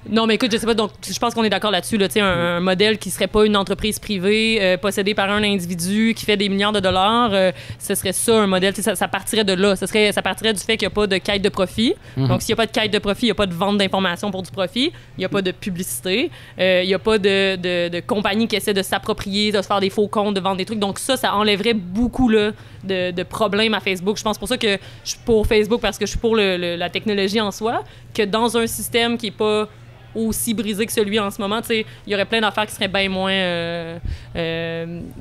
Non, mais écoute, je sais pas, donc je pense qu'on est d'accord là-dessus, là, un modèle qui serait pas une entreprise privée possédée par un individu qui fait des milliards de dollars, ce serait ça un modèle, ça partirait de là, ça partirait du fait qu'il n'y a pas de quête de profit. Donc s'il n'y a pas de quête de profit, il n'y a pas de vente d'informations pour du profit, il n'y a pas de publicité, il n'y a pas de compagnie qui essaie de s'approprier, de se faire des faux comptes, de vendre des trucs, donc ça enlèverait beaucoup là, de problèmes à Facebook. Je pense pour ça que je suis pour Facebook, parce que je suis pour la technologie en soi, que dans un système qui n'est pas aussi brisé que celui en ce moment, il y aurait plein d'affaires qui seraient bien moins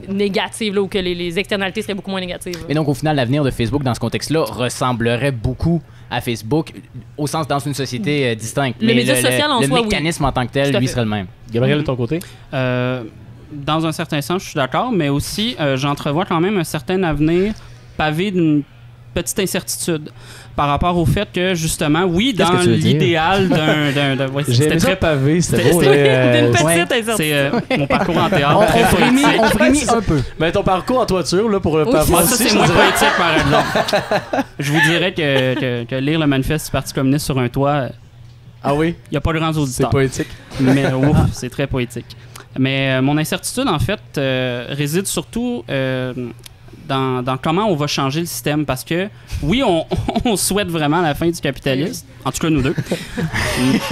négatives, là, ou que les externalités seraient beaucoup moins négatives. Mais donc, au final, l'avenir de Facebook dans ce contexte-là ressemblerait beaucoup à Facebook, au sens dans une société distincte. Le média social en soi, le mécanisme en tant que tel, lui, serait le même. Gabriel, de ton côté? Dans un certain sens, je suis d'accord, mais aussi, j'entrevois quand même un certain avenir pavé d'une petite incertitude par rapport au fait que, justement, oui, dans l'idéal d'un... Ouais, c'était très pavé, c'était beau. Une petite incertitude. C'est mon parcours en théâtre. On frémit un peu. Mais ton parcours en toiture, là, pour le pavé aussi, c'est moins poétique, par exemple. Je vous dirais que lire le manifeste du Parti communiste sur un toit... Ah oui? Il n'y a pas de grands auditeurs. C'est poétique. Mais c'est très poétique. Mais mon incertitude, en fait, réside surtout... dans comment on va changer le système, parce que oui, on souhaite vraiment la fin du capitalisme, en tout cas nous deux.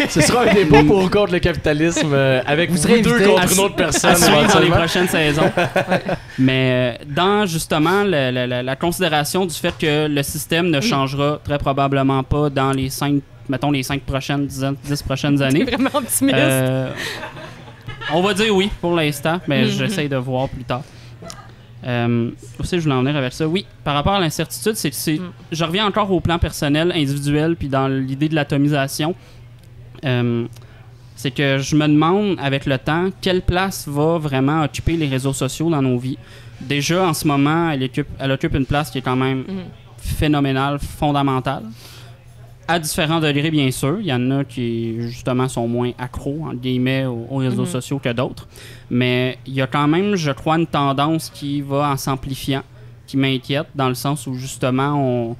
Ce sera un débat pour ou contre le capitalisme avec vous deux contre une autre personne dans les prochaines saisons. Mais dans justement la considération du fait que le système ne changera très probablement pas dans les 5 prochaines 10 prochaines années. C'est vraiment optimiste. On va dire oui pour l'instant, mais j'essaie de voir plus tard. Aussi, je voulais en venir avec ça. Oui, par rapport à l'incertitude, je reviens encore au plan personnel, individuel, puis dans l'idée de l'atomisation. C'est que je me demande, avec le temps, quelle place va vraiment occuper les réseaux sociaux dans nos vies. Déjà, en ce moment, elle occupe une place qui est quand même phénoménale, fondamentale. À différents degrés, bien sûr. Il y en a qui, justement, sont moins accros, entre guillemets, aux réseaux sociaux que d'autres. Mais il y a quand même, je crois, une tendance qui va en s'amplifiant, qui m'inquiète, dans le sens où, justement,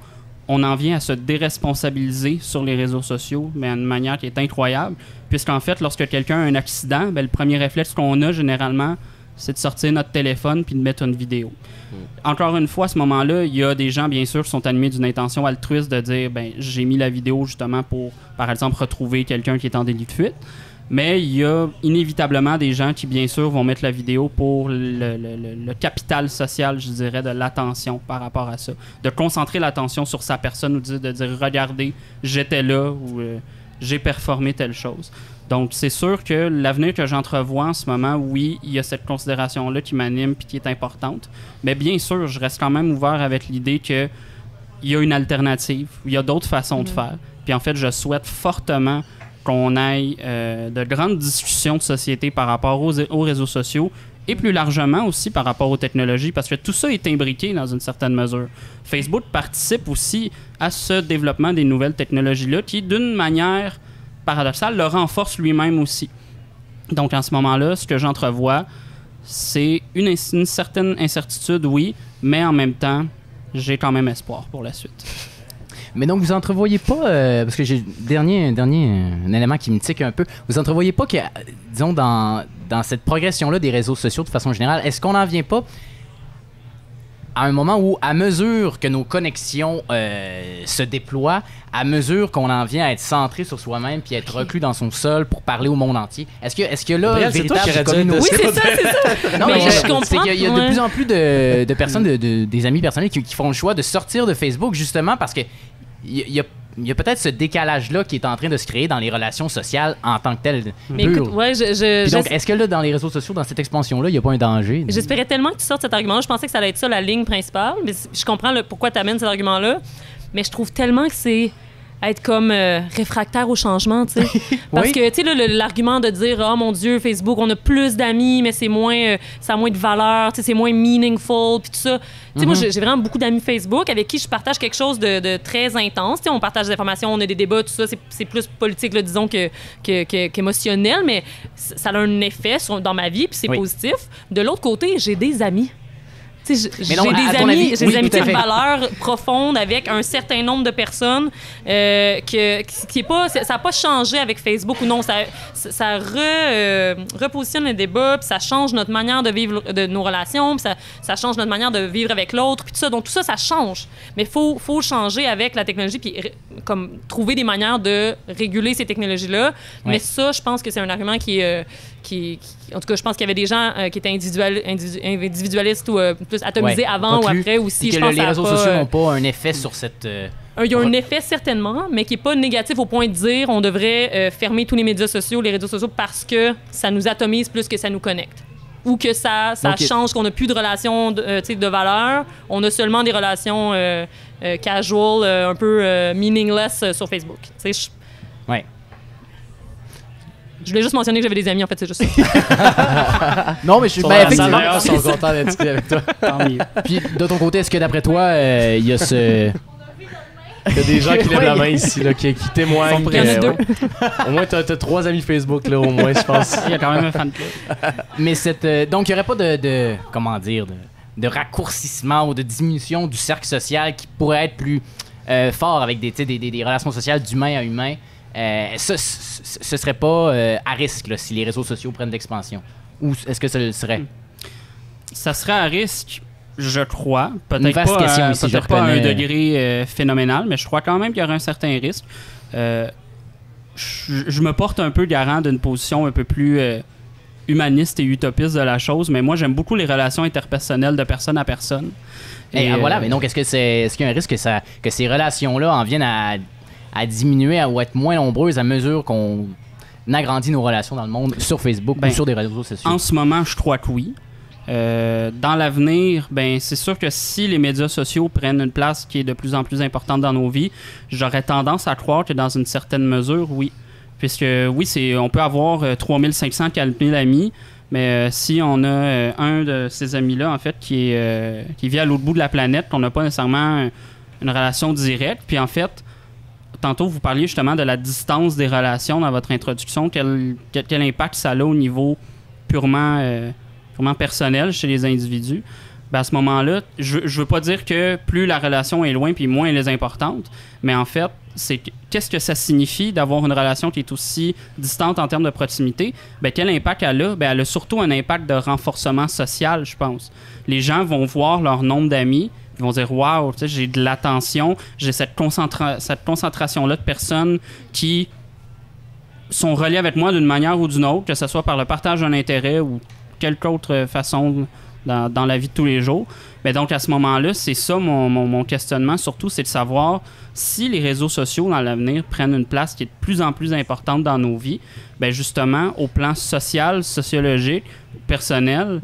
on en vient à se déresponsabiliser sur les réseaux sociaux, mais d'une manière qui est incroyable. Puisqu'en fait, lorsque quelqu'un a un accident, le premier réflexe qu'on a, généralement, c'est de sortir notre téléphone puis de mettre une vidéo. Encore une fois, à ce moment-là, il y a des gens, bien sûr, qui sont animés d'une intention altruiste de dire j'ai mis la vidéo justement pour, par exemple, retrouver quelqu'un qui est en délit de fuite. Mais il y a inévitablement des gens qui, bien sûr, vont mettre la vidéo pour le capital social, je dirais, de l'attention par rapport à ça. De concentrer l'attention sur sa personne ou de dire regardez, j'étais là ou j'ai performé telle chose. Donc, c'est sûr que l'avenir que j'entrevois en ce moment, oui, il y a cette considération-là qui m'anime et qui est importante. Mais bien sûr, je reste quand même ouvert avec l'idée qu'il y a une alternative, il y a d'autres façons de faire. Puis en fait, je souhaite fortement qu'on aille de grandes discussions de société par rapport aux réseaux sociaux et plus largement aussi par rapport aux technologies, parce que tout ça est imbriqué dans une certaine mesure. Facebook participe aussi à ce développement des nouvelles technologies-là qui, d'une manière paradoxal, le renforce lui-même aussi. Donc, en ce moment-là, ce que j'entrevois, c'est une certaine incertitude, oui, mais en même temps, j'ai quand même espoir pour la suite. Mais donc, vous entrevoyez pas, parce que j'ai un élément qui me tique un peu, vous entrevoyez pas que, disons, dans cette progression-là des réseaux sociaux de façon générale, est-ce qu'on n'en vient pas à un moment où, à mesure que nos connexions se déploient, à mesure qu'on en vient à être centré sur soi-même puis être reclus dans son sol pour parler au monde entier, est-ce que là, Gabriel, c'est toi qui aurais dû Oui, c'est ça. Non, mais mais je comprends. c'est qu'il y a de plus en plus de personnes, des amis personnels qui font le choix de sortir de Facebook justement parce que il y a peut-être ce décalage-là qui est en train de se créer dans les relations sociales en tant que telles. Mais écoute, ouais, donc, est-ce que là, dans les réseaux sociaux, dans cette expansion-là, il n'y a pas un danger? J'espérais tellement que tu sortes cet argument-là. Je pensais que ça allait être ça la ligne principale. Mais je comprends pourquoi tu amènes cet argument-là. Mais je trouve tellement que c'est être comme réfractaire au changement, tu sais. Parce Oui. que, tu sais, l'argument de dire « Oh mon Dieu, Facebook, on a plus d'amis, mais c'est moins, ça a moins de valeur, tu sais, c'est moins meaningful, puis tout ça. » Tu sais, moi, j'ai vraiment beaucoup d'amis Facebook avec qui je partage quelque chose de très intense. Tu sais, on partage des informations, on a des débats, tout ça. C'est plus politique, là, disons, qu'émotionnel, mais ça a un effet dans ma vie, puis c'est positif. De l'autre côté, j'ai des amis. J'ai des amis, j'ai des amitiés de valeur profonde avec un certain nombre de personnes qui est pas, ça n'a pas changé avec Facebook ou non. Ça repositionne le débat, puis ça change notre manière de vivre de nos relations, puis ça change notre manière de vivre avec l'autre, puis tout ça. Donc tout ça, ça change. Mais faut changer avec la technologie, puis comme trouver des manières de réguler ces technologies-là. Ouais. Mais ça, je pense que c'est un argument en tout cas, je pense qu'il y avait des gens qui étaient individualistes ou plus atomisés avant ou après aussi. Je pense que les réseaux sociaux n'ont pas un effet sur cette... Il y a un effet certainement, mais qui n'est pas négatif au point de dire on devrait fermer tous les médias sociaux, les réseaux sociaux, parce que ça nous atomise plus que ça nous connecte. Ou que ça change, qu'on n'a plus de relations de valeur. On a seulement des relations casual, un peu meaningless sur Facebook. Ouais. Je voulais juste mentionner que j'avais des amis, en fait, c'est juste ça. Non, mais je suis effectivement, ils sont contents d'être discutés avec toi. Puis, de ton côté, est-ce que d'après toi, il y a ce... Il y a des gens qui lèvent la main ici, là, qui témoignent. Il y en a deux. Au moins, t'as 3 amis Facebook, là, au moins, je pense. Il y a quand même un fan club. Mais donc, il n'y aurait pas comment dire, de raccourcissement ou de diminution du cercle social qui pourrait être plus fort avec des relations sociales d'humain à humain. Ce serait pas à risque là, si les réseaux sociaux prennent de l'expansion? Ou est-ce que ça le serait? Ça serait à risque, je crois. Peut-être pas, pas à un degré phénoménal, mais je crois quand même qu'il y aurait un certain risque. Je me porte un peu garant d'une position un peu plus humaniste et utopiste de la chose, mais moi, j'aime beaucoup les relations interpersonnelles de personne à personne. Et voilà, mais donc, est-ce qu'il y a un risque que ces relations-là en viennent à diminuer ou à être moins nombreuses à mesure qu'on agrandit nos relations dans le monde sur Facebook ou sur des réseaux sociaux? En ce moment, je crois que oui. Dans l'avenir, c'est sûr que si les médias sociaux prennent une place qui est de plus en plus importante dans nos vies, j'aurais tendance à croire que dans une certaine mesure, oui. Puisque oui, on peut avoir 3500, 4000 amis, mais si on a un de ces amis-là, en fait, qui vit à l'autre bout de la planète, qu'on n'a pas nécessairement une relation directe, puis en fait, tantôt, vous parliez justement de la distance des relations dans votre introduction. Quel impact ça a au niveau purement personnel chez les individus? À ce moment-là, je veux pas dire que plus la relation est loin puis moins elle est importante, mais en fait, qu'est-ce que ça signifie d'avoir une relation qui est aussi distante en termes de proximité? Quel impact elle a? Elle a surtout un impact de renforcement social, je pense. Les gens vont voir leur nombre d'amis. Ils vont dire « Wow, j'ai de l'attention, j'ai cette concentration-là de personnes qui sont reliées avec moi d'une manière ou d'une autre, que ce soit par le partage d'un intérêt ou quelque autre façon dans la vie de tous les jours. » Donc, à ce moment-là, c'est ça mon questionnement, surtout, c'est de savoir si les réseaux sociaux, dans l'avenir, prennent une place qui est de plus en plus importante dans nos vies, justement, au plan social, sociologique, personnel,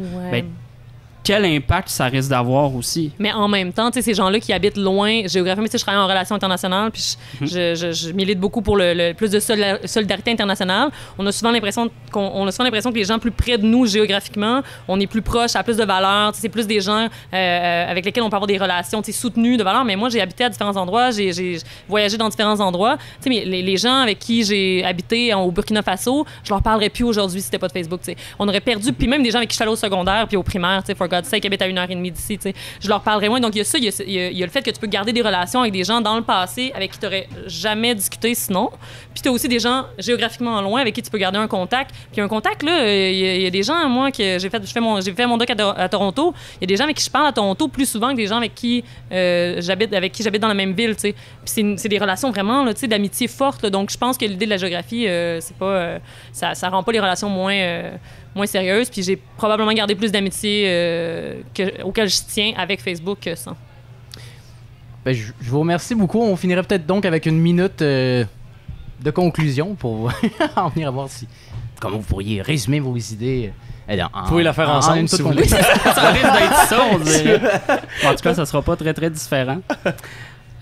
quel impact ça risque d'avoir aussi. Mais en même temps, tu sais, ces gens-là qui habitent loin géographiquement, tu sais, je travaille en relations internationales, puis je milite beaucoup pour le plus de solidarité internationale. On a souvent l'impression que les gens plus près de nous géographiquement, on est plus proches, ça a plus de valeur. Tu sais, c'est plus des gens avec lesquels on peut avoir des relations, tu sais, soutenues de valeur. Mais moi, j'ai habité à différents endroits, j'ai voyagé dans différents endroits. Tu sais, mais les gens avec qui j'ai habité au Burkina Faso, je leur parlerais plus aujourd'hui si c'était pas de Facebook. Tu sais, on aurait perdu. Puis même des gens avec qui je suis allée au secondaire puis au primaire, tu sais, for God's sake, qui habitent à 1h30 d'ici, tu sais, je leur parlerais moins. Donc il y a ça, il y a le fait que tu peux garder des relations avec des gens dans le passé avec qui tu n'aurais jamais discuté sinon. Puis tu as aussi des gens géographiquement loin avec qui tu peux garder un contact. Puis un contact, là, il y a des gens, moi, que j'ai fait mon doc à Toronto. Il y a des gens avec qui je parle à Toronto plus souvent que des gens avec qui j'habite dans la même ville, tu sais. Puis c'est des relations vraiment, là, tu sais, d'amitié forte. Là. Donc je pense que l'idée de la géographie, c'est pas, ça rend pas les relations moins sérieuses. Puis j'ai probablement gardé plus d'amitié auxquelles je tiens avec Facebook que sans. Ben, je vous remercie beaucoup. On finirait peut-être donc avec une minute de conclusion pour en venir à voir comment vous pourriez résumer vos idées. Vous pouvez la faire ensemble si vous voulez. Ça risque d'être ça, on dirait. En tout cas, ça sera pas très, très différent.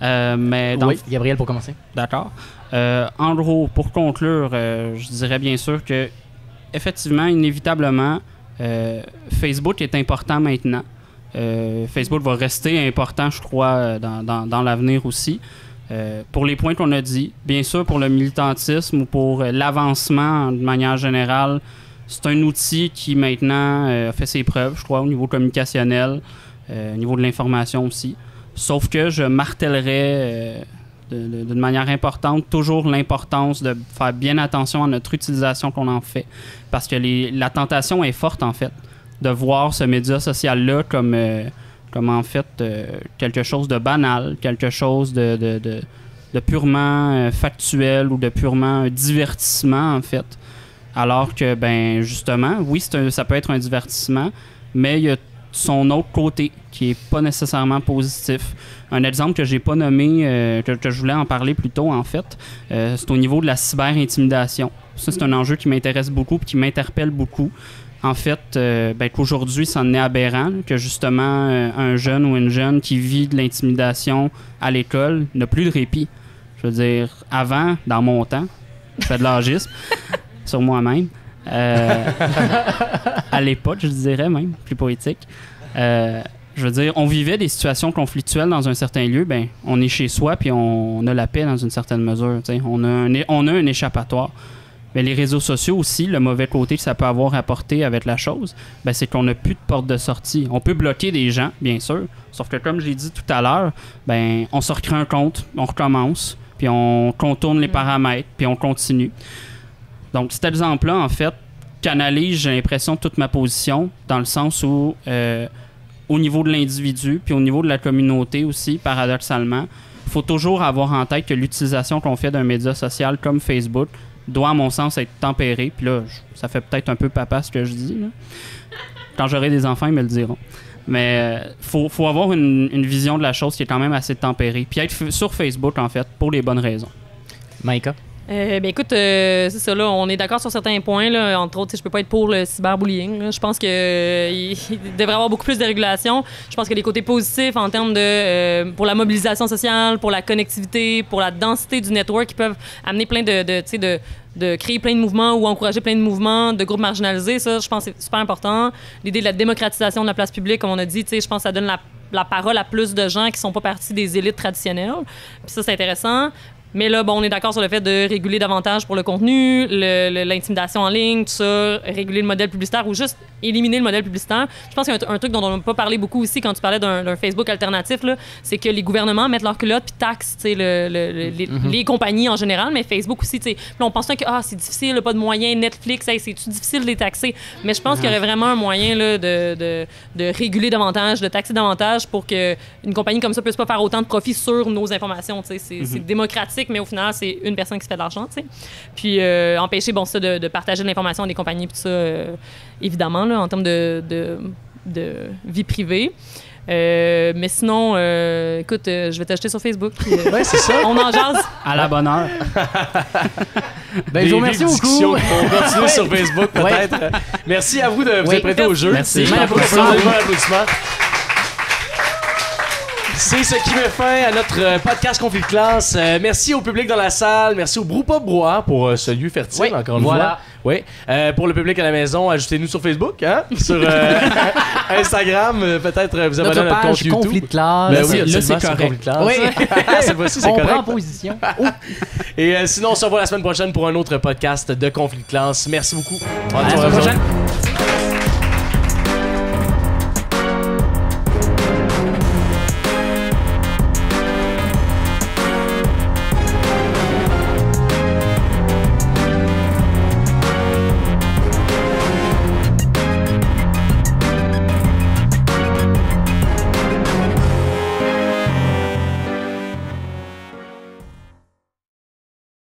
Mais oui, Gabriel, pour commencer. D'accord. En gros, pour conclure, je dirais bien sûr que, effectivement, inévitablement, Facebook est important maintenant. Facebook va rester important, je crois, dans l'avenir aussi. Pour les points qu'on a dit, bien sûr, pour le militantisme ou pour l'avancement de manière générale, c'est un outil qui maintenant a fait ses preuves, je crois, au niveau communicationnel, au niveau de l'information aussi. Sauf que je martellerais d'une manière importante toujours l'importance de faire bien attention à notre utilisation qu'on en fait. Parce que la tentation est forte, en fait, de voir ce média social-là comme en fait quelque chose de banal, quelque chose de purement factuel ou de purement divertissement, en fait. Alors que, ben justement, oui, ça peut être un divertissement, mais il y a son autre côté qui est pas nécessairement positif. Un exemple que j'ai pas nommé, que je voulais en parler plus tôt, en fait, c'est au niveau de la cyber-intimidation. Ça, c'est un enjeu qui m'intéresse beaucoup et qui m'interpelle beaucoup. En fait, qu'aujourd'hui, c'en est aberrant, que justement, un jeune ou une jeune qui vit de l'intimidation à l'école n'a plus de répit. Je veux dire, avant, dans mon temps, je fais de l'agisme sur moi-même. À l'époque, je dirais même, plus poétique. Je veux dire, on vivait des situations conflictuelles dans un certain lieu, ben, on est chez soi puis on a la paix dans une certaine mesure. On a un échappatoire. Mais les réseaux sociaux aussi, le mauvais côté que ça peut avoir apporté avec la chose, ben, c'est qu'on n'a plus de porte de sortie. On peut bloquer des gens, bien sûr, sauf que comme j'ai dit tout à l'heure, ben, on se recrée un compte, on recommence, puis on contourne les paramètres, puis on continue. Donc, cet exemple-là, en fait, canalise, j'ai l'impression, toute ma position, dans le sens où, au niveau de l'individu, puis au niveau de la communauté aussi, paradoxalement, il faut toujours avoir en tête que l'utilisation qu'on fait d'un média social comme Facebook doit, à mon sens, être tempérée. Puis là, ça fait peut-être un peu papa ce que je dis, là. Quand j'aurai des enfants, ils me le diront. Mais faut avoir une vision de la chose qui est quand même assez tempérée. Puis être sur Facebook, en fait, pour les bonnes raisons. Maïka? Ben écoute, c'est ça, là, on est d'accord sur certains points, là, entre autres, je peux pas être pour le cyberbullying, là. Je pense qu'il devrait y avoir beaucoup plus de régulation. Je pense que les côtés positifs en termes de pour la mobilisation sociale, pour la connectivité, pour la densité du network, qui peuvent amener plein de créer plein de mouvements ou encourager plein de mouvements de groupes marginalisés, ça, je pense que c'est super important. L'idée de la démocratisation de la place publique, comme on a dit, je pense que ça donne la parole à plus de gens qui sont pas partie des élites traditionnelles. Puis ça, c'est intéressant. Mais là, bon, on est d'accord sur le fait de réguler davantage pour le contenu, l'intimidation en ligne, tout ça, réguler le modèle publicitaire ou juste éliminer le modèle publicitaire. Je pense qu'il y a un truc dont on n'a pas parlé beaucoup aussi quand tu parlais d'un Facebook alternatif, là, c'est que les gouvernements mettent leur culotte puis taxent les compagnies en général, mais Facebook aussi. Puis on pense que c'est difficile, pas de moyens, Netflix, c'est-tu difficile de les taxer? Mais je pense qu'il y aurait vraiment un moyen là, de réguler davantage, de taxer davantage pour qu'une compagnie comme ça ne puisse pas faire autant de profit sur nos informations. C'est démocratique, mais au final, c'est une personne qui se fait de l'argent, tu sais. Puis empêcher, bon, ça, de partager de l'information à des compagnies, puis ça, évidemment, là, en termes de vie privée. Mais sinon, écoute, je vais t'ajouter sur Facebook. Ouais, c'est ça. On en jase. À la bonne heure. Ben, je vous remercie beaucoup. On va continuer sur Facebook, peut-être. Merci à vous de vous être prêté au jeu. Merci. Bon applaudissement. C'est ce qui met fin à notre podcast Conflit de classe. Merci au public dans la salle. Merci au Brou-Pop Brouhaha pour ce lieu fertile, encore une fois. Oui. Pour le public à la maison, ajoutez-nous sur Facebook, hein? Sur Instagram, peut-être vous abonnez à notre compte YouTube. Conflit de classe. Ben oui, là, c'est absolument, correct. Conflit de classe. Oui. Cette fois-ci, c'est On correct. prend position. Et sinon, on se revoit la semaine prochaine pour un autre podcast de Conflit de classe. Merci beaucoup. À la semaine prochaine.